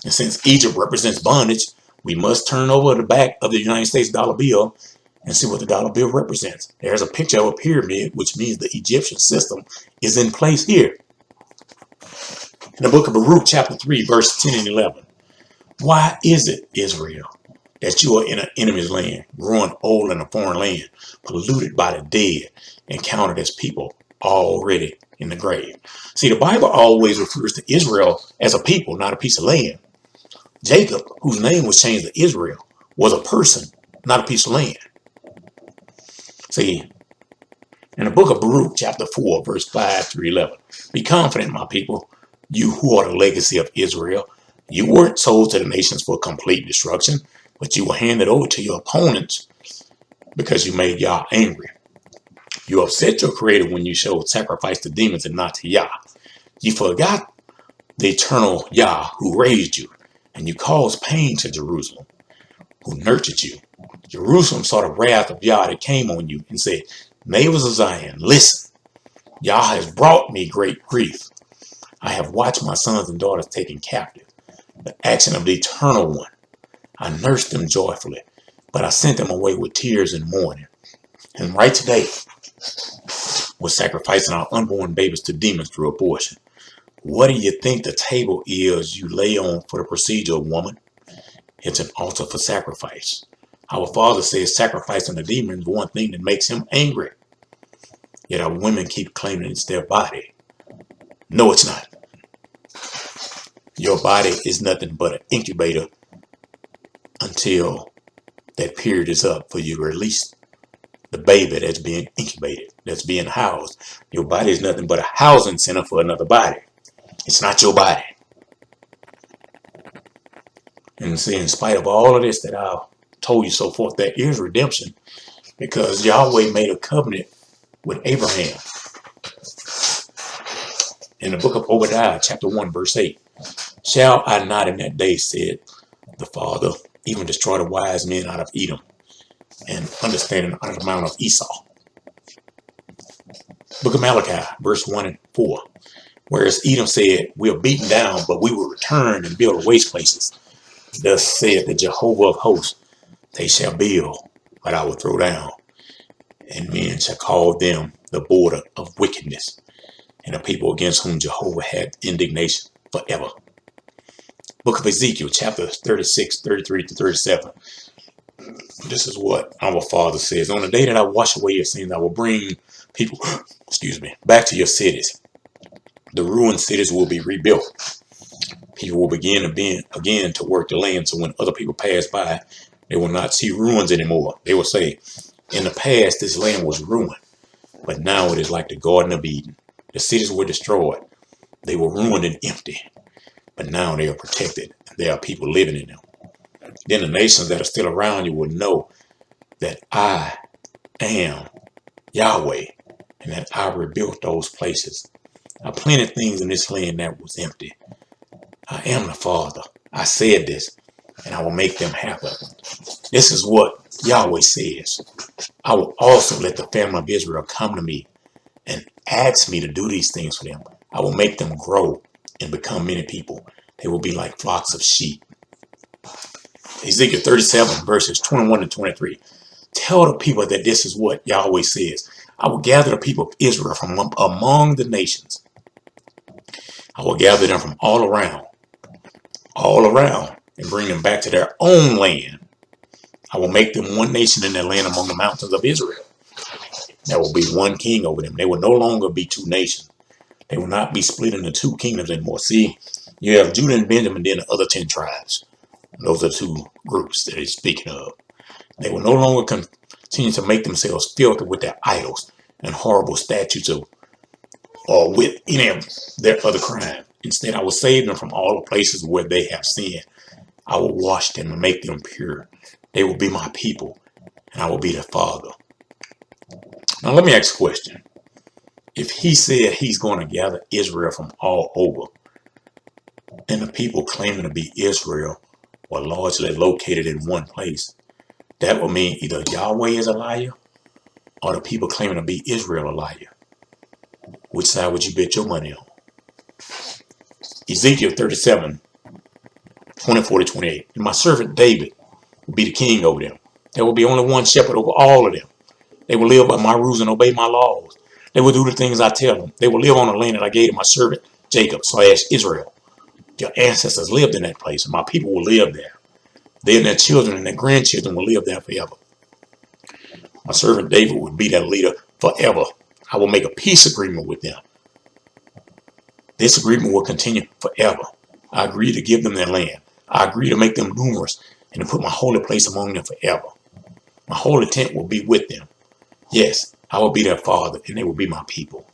[SPEAKER 1] And since Egypt represents bondage, we must turn over the back of the United States dollar bill and see what the dollar bill represents. There's a picture of a pyramid, which means the Egyptian system is in place here. In the book of Baruch, chapter 3, verse 10 and 11. Why is it, Israel, that you are in an enemy's land, growing old in a foreign land, polluted by the dead, and counted as people already in the grave. See, the Bible always refers to Israel as a people, not a piece of land. Jacob, whose name was changed to Israel, was a person, not a piece of land. See, in the book of Baruch, chapter 4, verse 5 through 11, be confident, my people, you who are the legacy of Israel. You weren't sold to the nations for complete destruction, but you were handed over to your opponents because you made Yah angry. You upset your creator when you showed sacrifice to demons and not to Yah. You forgot the eternal Yah who raised you, and you caused pain to Jerusalem, who nurtured you. Jerusalem saw the wrath of Yah that came on you and said, neighbors of Zion, listen. Yah has brought me great grief. I have watched my sons and daughters taken captive. The action of the Eternal One. I nursed them joyfully, but I sent them away with tears and mourning. And right today, we're sacrificing our unborn babies to demons through abortion. What do you think the table is you lay on for the procedure of woman? It's an altar for sacrifice. Our Father says sacrificing the demons is one thing that makes him angry. Yet our women keep claiming it's their body. No, it's not. Your body is nothing but an incubator until that period is up for you to release the baby that's being incubated, that's being housed. Your body is nothing but a housing center for another body. It's not your body. And see, in spite of all of this that I've told you so forth, there is redemption because Yahweh made a covenant with Abraham. In the book of Obadiah, chapter 1, verse 8, shall I not in that day, said the Father, even destroy the wise men out of Edom and understanding out of the mount of Esau. Book of Malachi, verse 1 and 4, whereas Edom said, we are beaten down, but we will return and build waste places. Thus said the Jehovah of hosts, they shall build, but I will throw down, and men shall call them the border of wickedness, and the people against whom Jehovah had indignation forever. Book of Ezekiel, chapter 36, 33 to 37. This is what our Father says. On the day that I wash away your sins, I will bring people, back to your cities. The ruined cities will be rebuilt. People will begin again to work the land, so when other people pass by, they will not see ruins anymore. They will say, in the past, this land was ruined, but now it is like the Garden of Eden. The cities were destroyed. They were ruined and empty, but now they are protected. There are people living in them. Then the nations that are still around you will know that I am Yahweh and that I rebuilt those places. I planted things in this land that was empty. I am the Father. I said this, and I will make them happen. This is what Yahweh says. I will also let the family of Israel come to me and ask me to do these things for them. I will make them grow and become many people. They will be like flocks of sheep. Ezekiel 37, verses 21 to 23. Tell the people that this is what Yahweh says. I will gather the people of Israel from among the nations. I will gather them from all around, and bring them back to their own land. I will make them one nation in their land among the mountains of Israel. There will be one king over them. They will no longer be two nations. They will not be split into two kingdoms anymore. See, you have Judah and Benjamin, then the other 10 tribes. Those are two groups that he's speaking of. They will no longer continue to make themselves filthy with their idols and horrible statutes or with any of their other crime. Instead, I will save them from all the places where they have sinned. I will wash them and make them pure. They will be my people, and I will be their Father. Now, let me ask a question. If he said he's going to gather Israel from all over, and the people claiming to be Israel were largely located in one place, that would mean either Yahweh is a liar or the people claiming to be Israel a liar. Which side would you bet your money on? Ezekiel 37, 24 to 28. And my servant David will be the king over them. There will be only one shepherd over all of them. They will live by my rules and obey my laws. They will do the things I tell them. They will live on the land that I gave to my servant Jacob / Israel. Your ancestors lived in that place, and my people will live there. They and their children and their grandchildren will live there forever. My servant David would be their leader forever. I will make a peace agreement with them. This agreement will continue forever. I agree to give them their land. I agree to make them numerous and to put my holy place among them forever. My holy tent will be with them. Yes, I will be their father and they will be my people.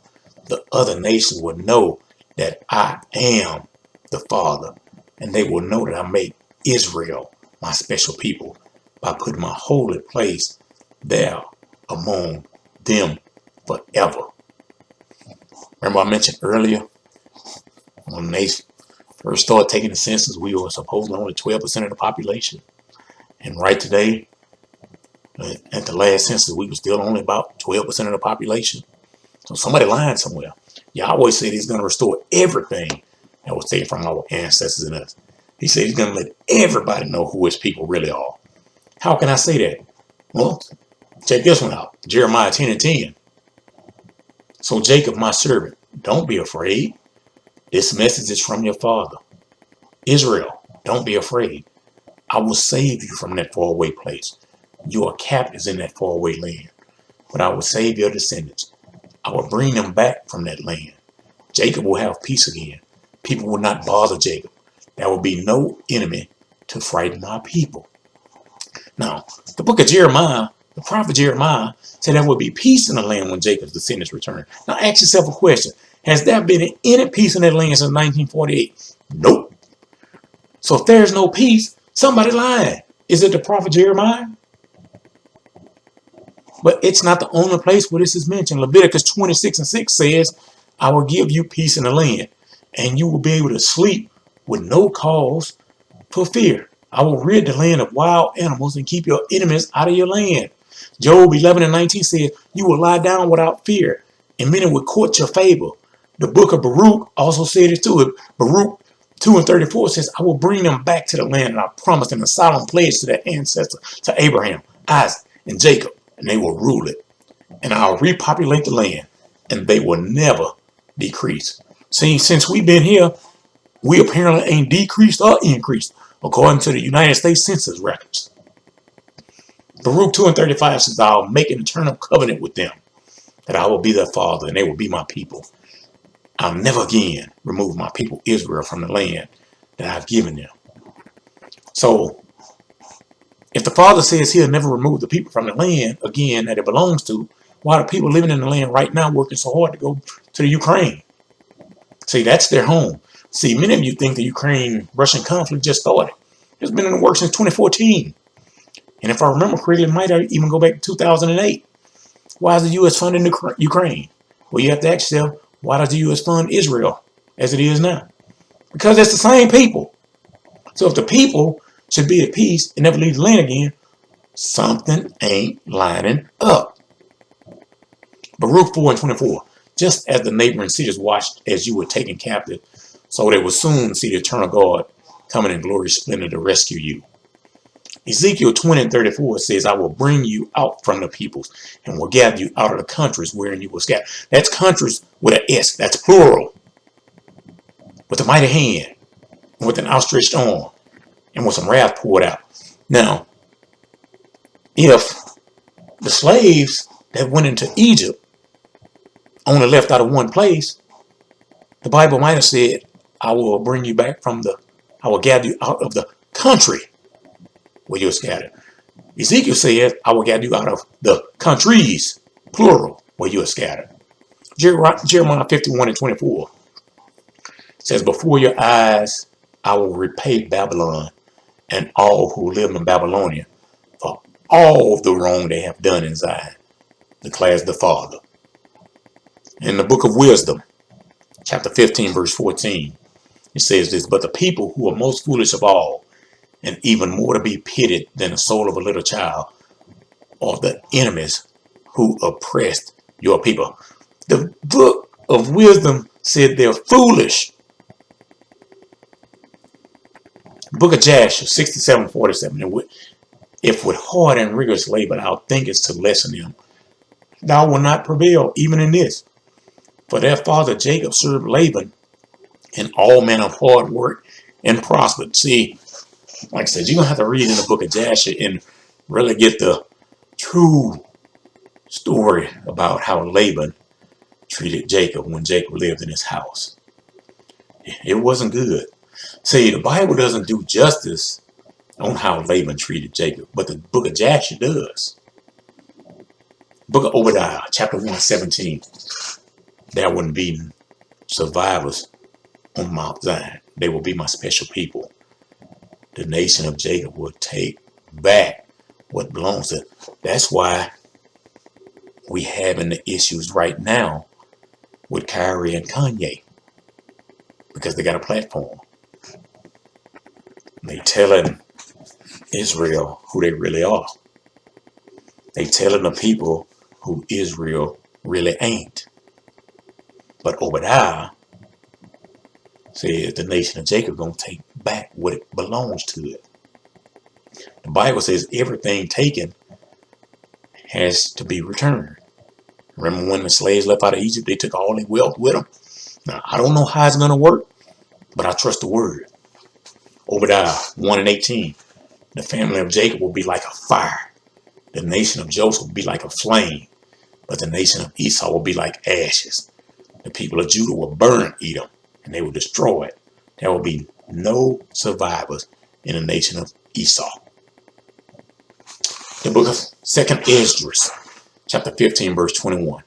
[SPEAKER 1] The other nations will know that I am the Father, and they will know that I make Israel my special people by putting my holy place there among them forever. Remember I mentioned earlier, when they first started taking the census, we were supposedly only 12% of the population. And right today, at the last census, we were still only about 12% of the population. So somebody lying somewhere. Yahweh said he's going to restore everything that was taken from our ancestors and us. He said he's going to let everybody know who his people really are. How can I say that? Well, check this one out. Jeremiah 10:10. So Jacob, my servant, don't be afraid. This message is from your father. Israel, don't be afraid. I will save you from that faraway place. You are captives in that faraway land. But I will save your descendants. I will bring them back from that land. Jacob will have peace again. People will not bother Jacob. There will be no enemy to frighten my people. Now, the book of Jeremiah, the prophet Jeremiah, said there will be peace in the land when Jacob's descendants return. Now, ask yourself a question. Has there been any peace in that land since 1948? Nope. So if there's no peace, somebody lying. Is it the prophet Jeremiah? But it's not the only place where this is mentioned. Leviticus 26:6 says, I will give you peace in the land, and you will be able to sleep with no cause for fear. I will rid the land of wild animals and keep your enemies out of your land. Job 11:19 says, you will lie down without fear, and many will court your favor. The book of Baruch also said it too. Baruch 2:34 says, I will bring them back to the land, and I promised in a solemn pledge to their ancestors, to Abraham, Isaac, and Jacob, and they will rule it. And I'll repopulate the land, and they will never decrease. See, since we've been here, we apparently ain't decreased or increased, according to the United States Census records. Baruch 2:35 says, I'll make an eternal covenant with them, that I will be their father, and they will be my people. I'll never again remove my people Israel from the land that I've given them. So, if the Father says he'll never remove the people from the land again that it belongs to, why are people living in the land right now working so hard to go to the Ukraine? See, that's their home. See, many of you think the Ukraine-Russian conflict just started. It's been in the works since 2014. And if I remember correctly, it might even go back to 2008. Why is the U.S. funding Ukraine? Well, you have to ask yourself, why does the U.S. fund Israel as it is now? Because it's the same people. So if the people should be at peace and never leave the land again, something ain't lining up. Baruch 4:24. Just as the neighboring cities watched as you were taken captive, so they will soon see the eternal God coming in glorious splendor to rescue you. Ezekiel 20:34 says, I will bring you out from the peoples and will gather you out of the countries wherein you were scattered. That's countries with an S. That's plural. With a mighty hand, and with an outstretched arm, and with some wrath poured out. Now, if the slaves that went into Egypt only left out of one place, the Bible might have said, I will bring you back I will gather you out of the country where you're scattered. Ezekiel says, I will gather you out of the countries, plural, where you are scattered. Jeremiah 51:24 says, before your eyes, I will repay Babylon and all who live in Babylonia for all the wrong they have done in Zion, declares the Father. In the book of Wisdom, chapter 15, verse 14, it says this, but the people who are most foolish of all, and even more to be pitied than the soul of a little child, are the enemies who oppressed your people. The book of Wisdom said they're foolish. The book of Jasher 67:47, if with hard and rigorous labor thou thinkest to lessen them, thou will not prevail even in this. For their father Jacob served Laban in all manner of hard work and prospered. See, like I said, you're going to have to read in the book of Jasher and really get the true story about how Laban treated Jacob when Jacob lived in his house. It wasn't good. See, the Bible doesn't do justice on how Laban treated Jacob, but the book of Jasher does. Book of Obadiah, chapter 1:17. There wouldn't be survivors on Mount Zion. They will be my special people. The nation of Jacob will take back what belongs to them. That's why we having the issues right now with Kyrie and Kanye, because they got a platform. They telling Israel who they really are. They telling the people who Israel really ain't. But Obadiah says the nation of Jacob gonna take back what it belongs to it. The Bible says everything taken has to be returned. Remember when the slaves left out of Egypt, they took all their wealth with them. Now, I don't know how it's gonna work, but I trust the word. Obadiah 1:18. The family of Jacob will be like a fire. The nation of Joseph will be like a flame. But the nation of Esau will be like ashes. The people of Judah will burn Edom, and they will destroy it. There will be no survivors in the nation of Esau. The book of 2nd Esdras, chapter 15, verse 21.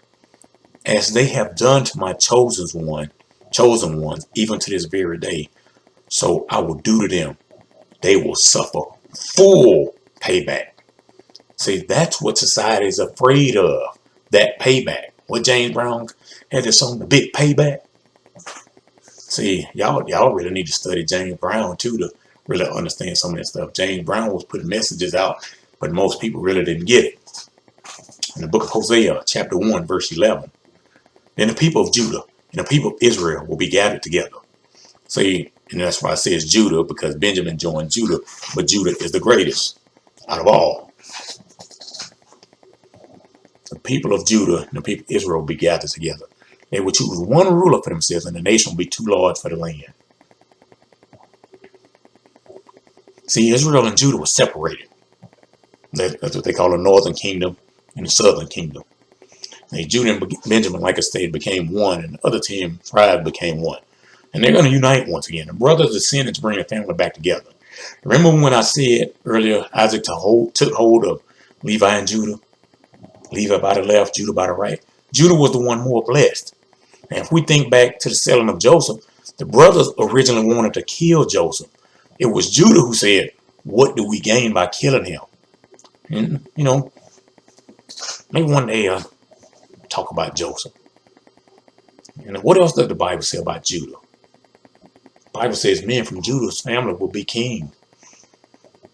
[SPEAKER 1] As they have done to my chosen ones, even to this very day, so I will do to them. They will suffer full payback. See, that's what society is afraid of, that payback. What James Brown had this song, The Big Payback. See, y'all really need to study James Brown too to really understand some of that stuff. James Brown was putting messages out, but most people really didn't get it. In the book of Hosea, chapter 1, verse 11. Then the people of Judah and the people of Israel will be gathered together. See, and that's why it says Judah, because Benjamin joined Judah, but Judah is the greatest out of all. The people of Judah and the people of Israel will be gathered together. They will choose one ruler for themselves, and the nation will be too large for the land. See, Israel and Judah were separated. That's what they call the northern kingdom and the southern kingdom. And Judah and Benjamin, like I said, became one, and the other 10 tribes became one. And they're going to unite once again. The brothers' descendants bring the family back together. Remember when I said earlier, Isaac took hold of Levi and Judah? Levi by the left, Judah by the right. Judah was the one more blessed. And if we think back to the selling of Joseph, the brothers originally wanted to kill Joseph. It was Judah who said, what do we gain by killing him? And, maybe one day I'll talk about Joseph. And what else does the Bible say about Judah? The Bible says men from Judah's family will be king.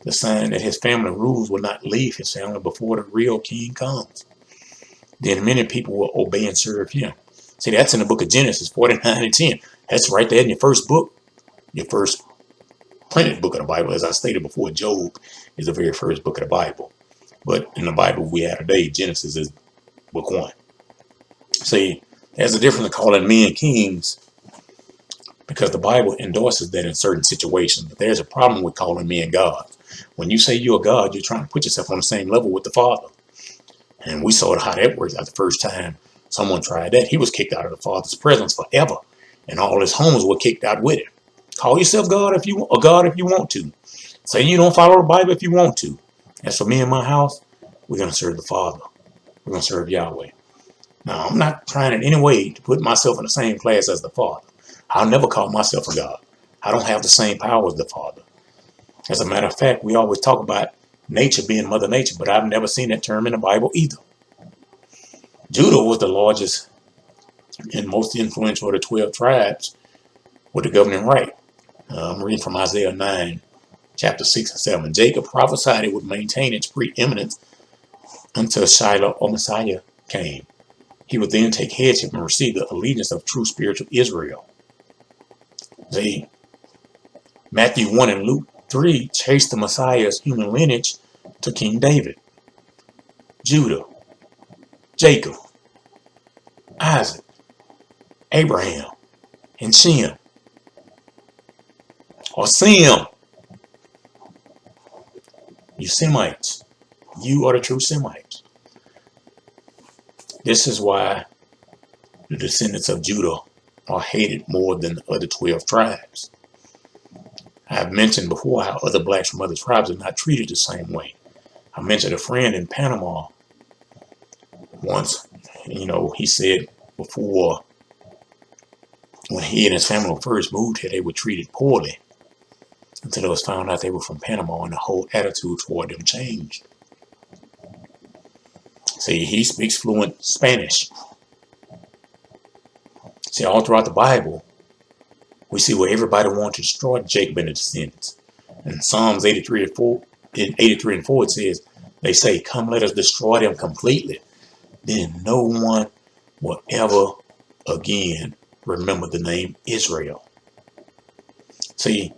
[SPEAKER 1] The sign that his family rules will not leave his family before the real king comes. Then many people will obey and serve him. See, that's in the book of Genesis 49:10. That's right there in your first book, your first printed book of the Bible. As I stated before, Job is the very first book of the Bible. But in the Bible we have today, Genesis is book 1. See, there's a difference in calling men kings, because the Bible endorses that in certain situations. But there's a problem with calling men gods. When you say you're a God, you're trying to put yourself on the same level with the Father. And we saw how that worked out the first time someone tried that. He was kicked out of the Father's presence forever. And all his homies were kicked out with him. Call yourself God if you want to. Say you don't follow the Bible if you want to. As for me and my house, we're going to serve the Father. We're going to serve Yahweh. Now, I'm not trying in any way to put myself in the same class as the Father. I'll never call myself a God. I don't have the same power as the Father. As a matter of fact, we always talk about nature being Mother Nature, but I've never seen that term in the Bible either. Judah was the largest and most influential of the 12 tribes with the governing right. I'm reading from Isaiah 9, chapter 6 and 7. Jacob prophesied it would maintain its preeminence until Shiloh or Messiah came. He would then take headship and receive the allegiance of true spiritual Israel. See, Matthew 1 and Luke 3 chased the Messiah's human lineage to King David, Judah, Jacob, Isaac, Abraham, and Shem, or Sem. You Semites, you are the true Semites. This is why the descendants of Judah are hated more than the other 12 tribes. I have mentioned before how other blacks from other tribes are not treated the same way. I mentioned a friend in Panama once, he said before when he and his family first moved here, they were treated poorly until it was found out they were from Panama and the whole attitude toward them changed. See, he speaks fluent Spanish. See, all throughout the Bible, we see where everybody wanted to destroy Jacob and the descendants. In Psalms 83 and 4, it says, they say, come, let us destroy them completely. Then no one will ever again remember the name Israel. See,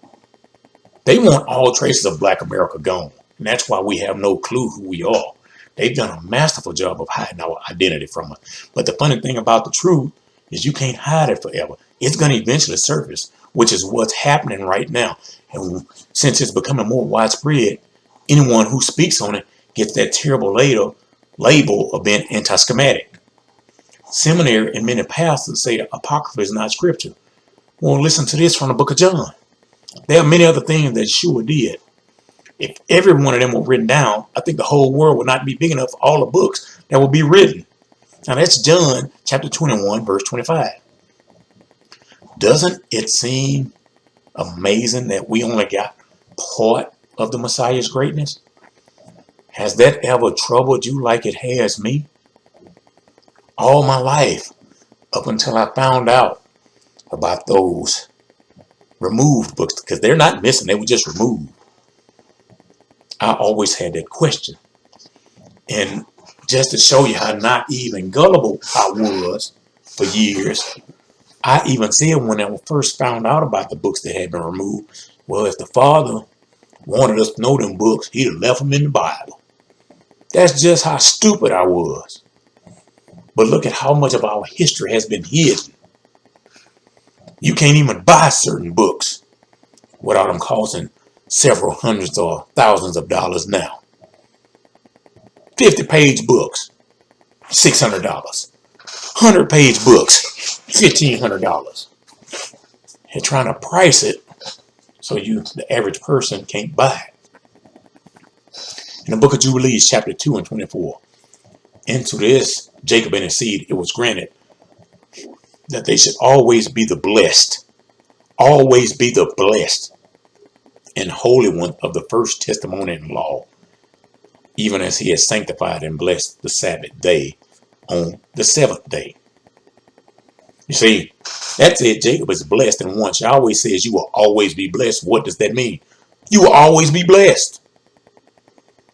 [SPEAKER 1] they want all traces of Black America gone. And that's why we have no clue who we are. They've done a masterful job of hiding our identity from us. But the funny thing about the truth is you can't hide it forever. It's going to eventually surface, which is what's happening right now. And since it's becoming more widespread, anyone who speaks on it gets that terrible label of being anti-Semitic. Seminary and many pastors say the Apocrypha is not scripture. Well, listen to this from the book of John. There are many other things that Yeshua did. If every one of them were written down, I think the whole world would not be big enough for all the books that will be written. Now that's John chapter 21, verse 25. Doesn't it seem amazing that we only got part of the Messiah's greatness? Has that ever troubled you like it has me? All my life, up until I found out about those removed books, because they're not missing, they were just removed. I always had that question. And just to show you how naive and gullible I was for years, I even said when I first found out about the books that had been removed, well, if the Father wanted us to know them books, he'd have left them in the Bible. That's just how stupid I was. But look at how much of our history has been hidden. You can't even buy certain books without them costing several hundreds or thousands of dollars now. 50-page books, $600. 100-page books, $1,500. They're trying to price it so the average person, can't buy it. In the book of Jubilees, chapter 2 and 24, into this Jacob and his seed, it was granted that they should always be the blessed, and holy one of the first testimony and law, even as he has sanctified and blessed the Sabbath day on the seventh day. You see, that's it. Jacob is blessed, and once Yahweh says you will always be blessed, what does that mean? You will always be blessed.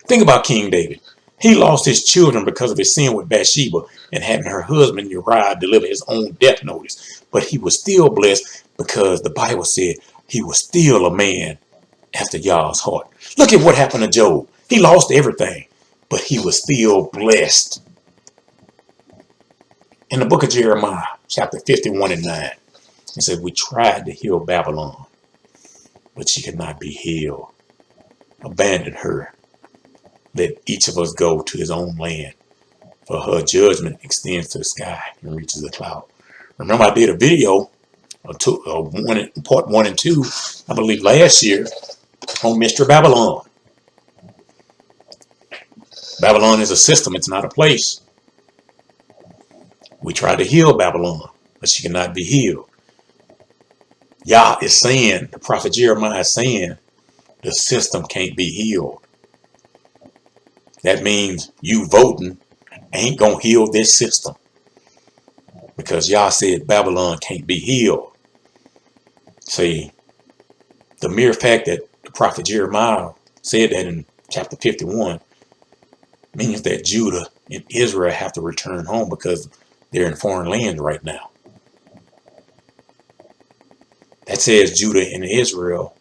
[SPEAKER 1] Think about King David. He lost his children because of his sin with Bathsheba and having her husband Uriah deliver his own death notice. But he was still blessed because the Bible said he was still a man after Yah's heart. Look at what happened to Job. He lost everything, but he was still blessed. In the book of Jeremiah, chapter 51 and 9, it said, we tried to heal Babylon, but she could not be healed. Abandon her. Let each of us go to his own land, for her judgment extends to the sky and reaches the cloud. Remember, I did a video, part 1 and 2, I believe last year, on Mr. Babylon. Babylon is a system, it's not a place. We tried to heal Babylon, but she cannot be healed. Yah is saying, the prophet Jeremiah is saying, the system can't be healed. That means you voting ain't going to heal this system. Because Yah said Babylon can't be healed. See, the mere fact that the prophet Jeremiah said that in chapter 51 means that Judah and Israel have to return home because they're in foreign lands right now. That says Judah and Israel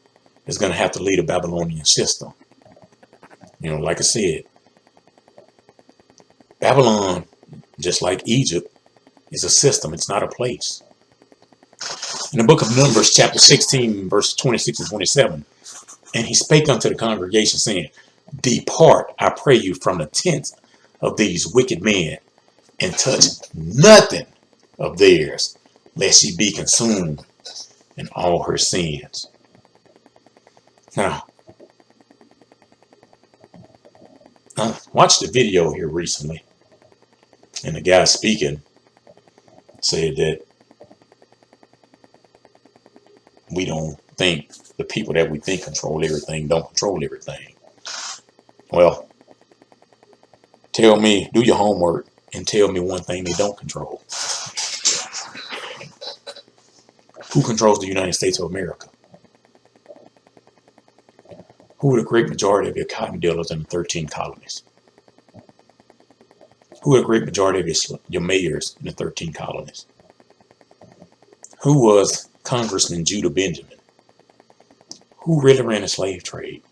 [SPEAKER 1] is going to have to lead a Babylonian system. Like I said, Babylon, just like Egypt, is a system. It's not a place. In the book of Numbers, chapter 16, verses 26 and 27, and he spake unto the congregation, saying, depart, I pray you, from the tents of these wicked men, and touch nothing of theirs, lest she be consumed in all her sins. Now, I watched a video here recently, and the guy speaking said that we don't think the people that we think control everything don't control everything. Well, tell me, do your homework and tell me one thing they don't control. Who controls the United States of America? Who are the great majority of your cotton dealers in the 13 colonies? Who are the great majority of your mayors in the 13 colonies? Who was Congressman Judah Benjamin? Who really ran the slave trade?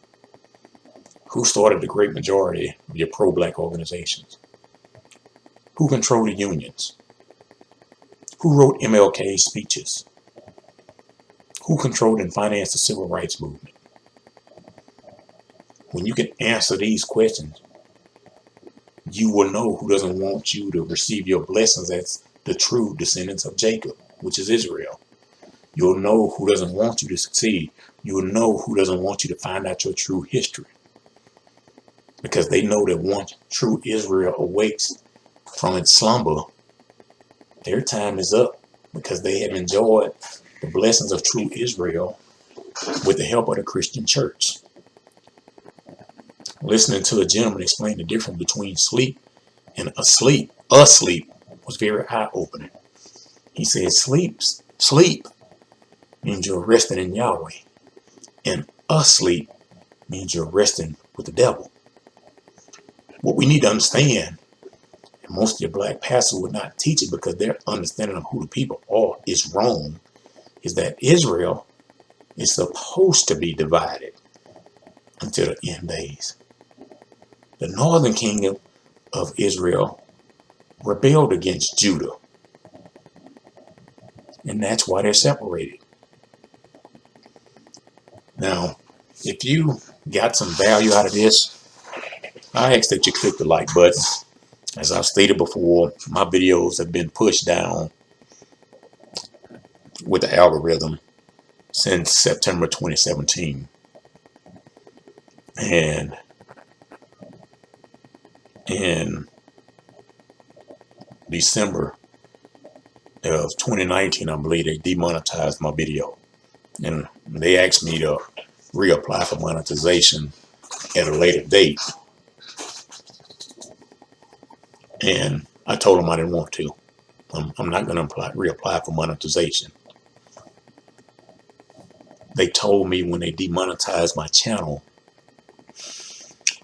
[SPEAKER 1] Who started the great majority of your pro-black organizations? Who controlled the unions? Who wrote MLK's speeches? Who controlled and financed the civil rights movement? When you can answer these questions, you will know who doesn't want you to receive your blessings as the true descendants of Jacob, which is Israel. You'll know who doesn't want you to succeed. You'll know who doesn't want you to find out your true history. Because they know that once true Israel awakes from its slumber, their time is up, because they have enjoyed the blessings of true Israel with the help of the Christian church. Listening to a gentleman explain the difference between sleep and asleep was very eye-opening. He said sleep means you're resting in Yahweh, and asleep means you're resting with the devil. What we need to understand, and most of your black pastors would not teach it because their understanding of who the people are is wrong, is that Israel is supposed to be divided until the end days. The northern kingdom of Israel rebelled against Judah, and that's why they're separated. Now, if you got some value out of this, I ask that you click the like button. As I've stated before, my videos have been pushed down with the algorithm since September 2017. And in December of 2019, I believe they demonetized my video. And they asked me to reapply for monetization at a later date. And I told them I didn't want to. I'm not going to reapply for monetization. They told me when they demonetized my channel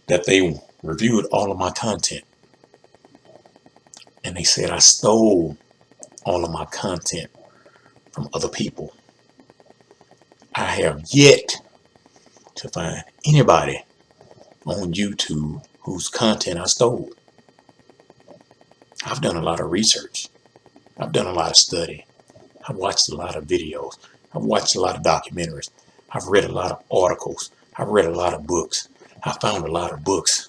[SPEAKER 1] that they reviewed all of my content. And they said I stole all of my content from other people. I have yet to find anybody on YouTube whose content I stole. I've done a lot of research. I've done a lot of study. I've watched a lot of videos. I've watched a lot of documentaries. I've read a lot of articles. I've read a lot of books. I found a lot of books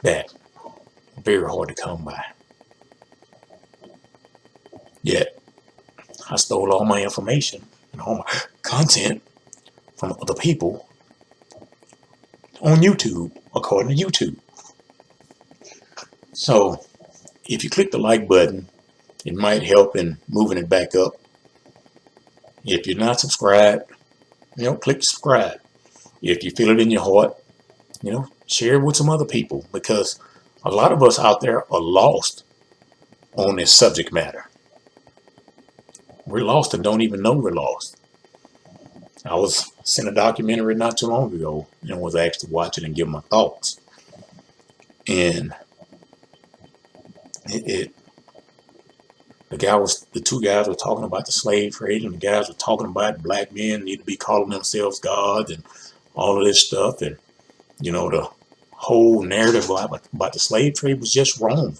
[SPEAKER 1] that are very hard to come by. Yet, I stole all my information and all my content from other people on YouTube, according to YouTube. So, if you click the like button, it might help in moving it back up. If you're not subscribed, click subscribe. If you feel it in your heart, share it with some other people, because a lot of us out there are lost on this subject matter. We're lost and don't even know we're lost. I was sent a documentary not too long ago and was asked to watch it and give my thoughts. And the two guys were talking about the slave trade, and the guys were talking about black men need to be calling themselves gods and all of this stuff. And, the whole narrative about the slave trade was just wrong.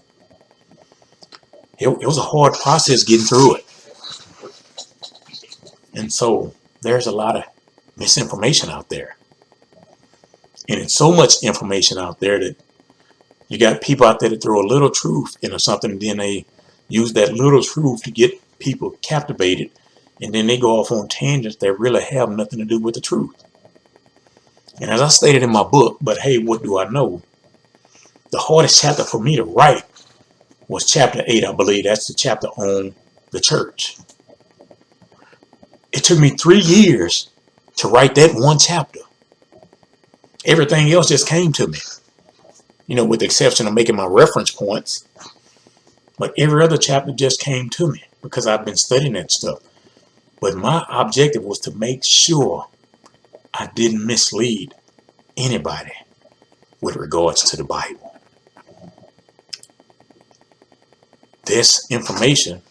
[SPEAKER 1] It was a hard process getting through it. And so there's a lot of misinformation out there. And it's so much information out there that you got people out there that throw a little truth into something, and then they use that little truth to get people captivated, and then they go off on tangents that really have nothing to do with the truth. And as I stated in my book, but hey, what do I know? The hardest chapter for me to write was chapter 8, I believe. That's the chapter on the church. It took me 3 years to write that one chapter. Everything else just came to me, with the exception of making my reference points. But every other chapter just came to me because I've been studying that stuff. But my objective was to make sure I didn't mislead anybody with regards to the Bible. This information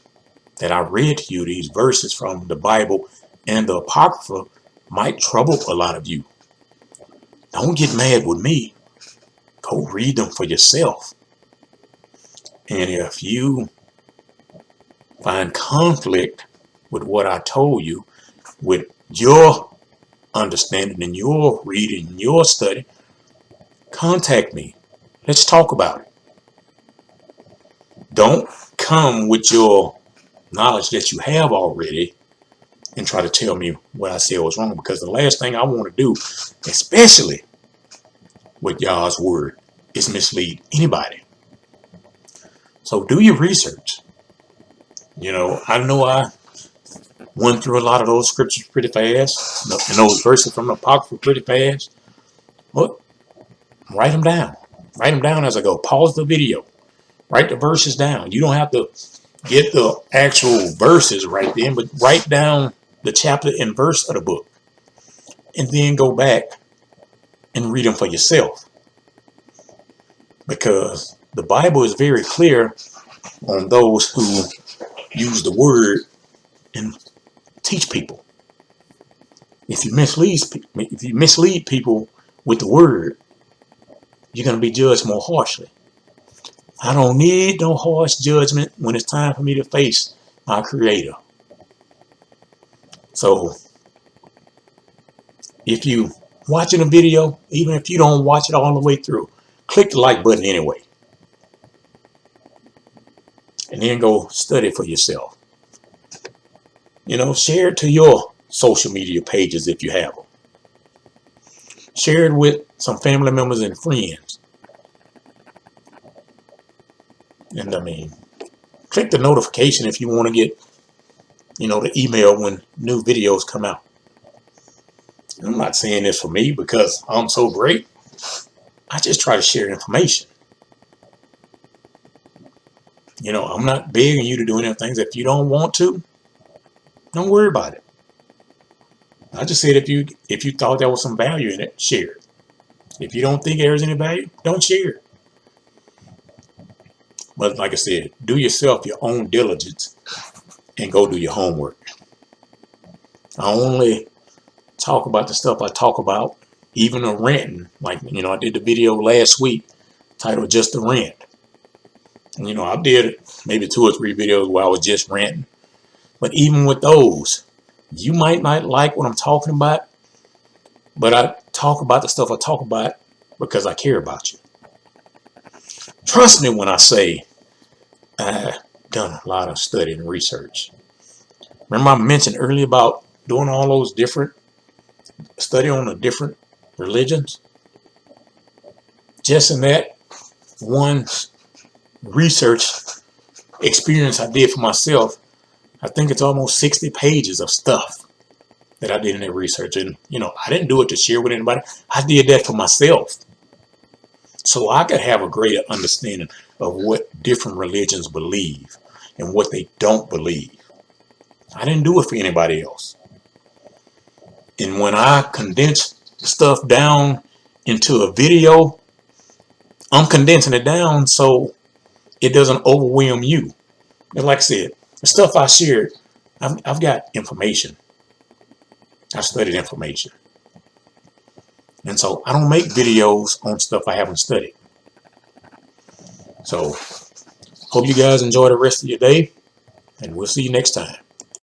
[SPEAKER 1] that I read to you, these verses from the Bible and the Apocrypha, might trouble a lot of you. Don't get mad with me. Go read them for yourself. And if you find conflict with what I told you, with your understanding and your reading, your study, contact me. Let's talk about it. Don't come with your knowledge that you have already and try to tell me what I said was wrong, because the last thing I want to do, especially with Yah's word, is mislead anybody. So do your research. I know I went through a lot of those scriptures pretty fast, and those verses from the Apocrypha pretty fast. But write them down. Write them down as I go. Pause the video. Write the verses down. You don't have to get the actual verses right then, but write down the chapter and verse of the book. And then go back and read them for yourself. Because the Bible is very clear on those who use the word and teach people. If you mislead people with the word, you're going to be judged more harshly. I don't need no harsh judgment when it's time for me to face my Creator. So if you watching a video, even if you don't watch it all the way through, click the like button anyway. And then go study for yourself. Share it to your social media pages if you have them. Share it with some family members and friends. And click the notification if you want to get, the email when new videos come out. I'm not saying this for me because I'm so great. I just try to share information. I'm not begging you to do any things. If you don't want to, don't worry about it. I just said if you thought there was some value in it, share it. If you don't think there's any value, don't share it. But like I said, do yourself your own diligence and go do your homework. I only talk about the stuff I talk about, even a ranting. Like, I did the video last week titled Just a Rant. And, I did maybe 2 or 3 videos where I was just ranting. But even with those, you might not like what I'm talking about, but I talk about the stuff I talk about because I care about you. Trust me when I say I've done a lot of study and research. Remember I mentioned earlier about doing all those different study on the different religions? Just in that one research experience I did for myself, I think it's almost 60 pages of stuff that I did in that research. And, I didn't do it to share with anybody. I did that for myself, so I could have a greater understanding of what different religions believe and what they don't believe. I didn't do it for anybody else. And when I condense stuff down into a video, I'm condensing it down so it doesn't overwhelm you. And like I said, the stuff I shared, I've got information. I studied information. And so I don't make videos on stuff I haven't studied. So hope you guys enjoy the rest of your day, and we'll see you next time.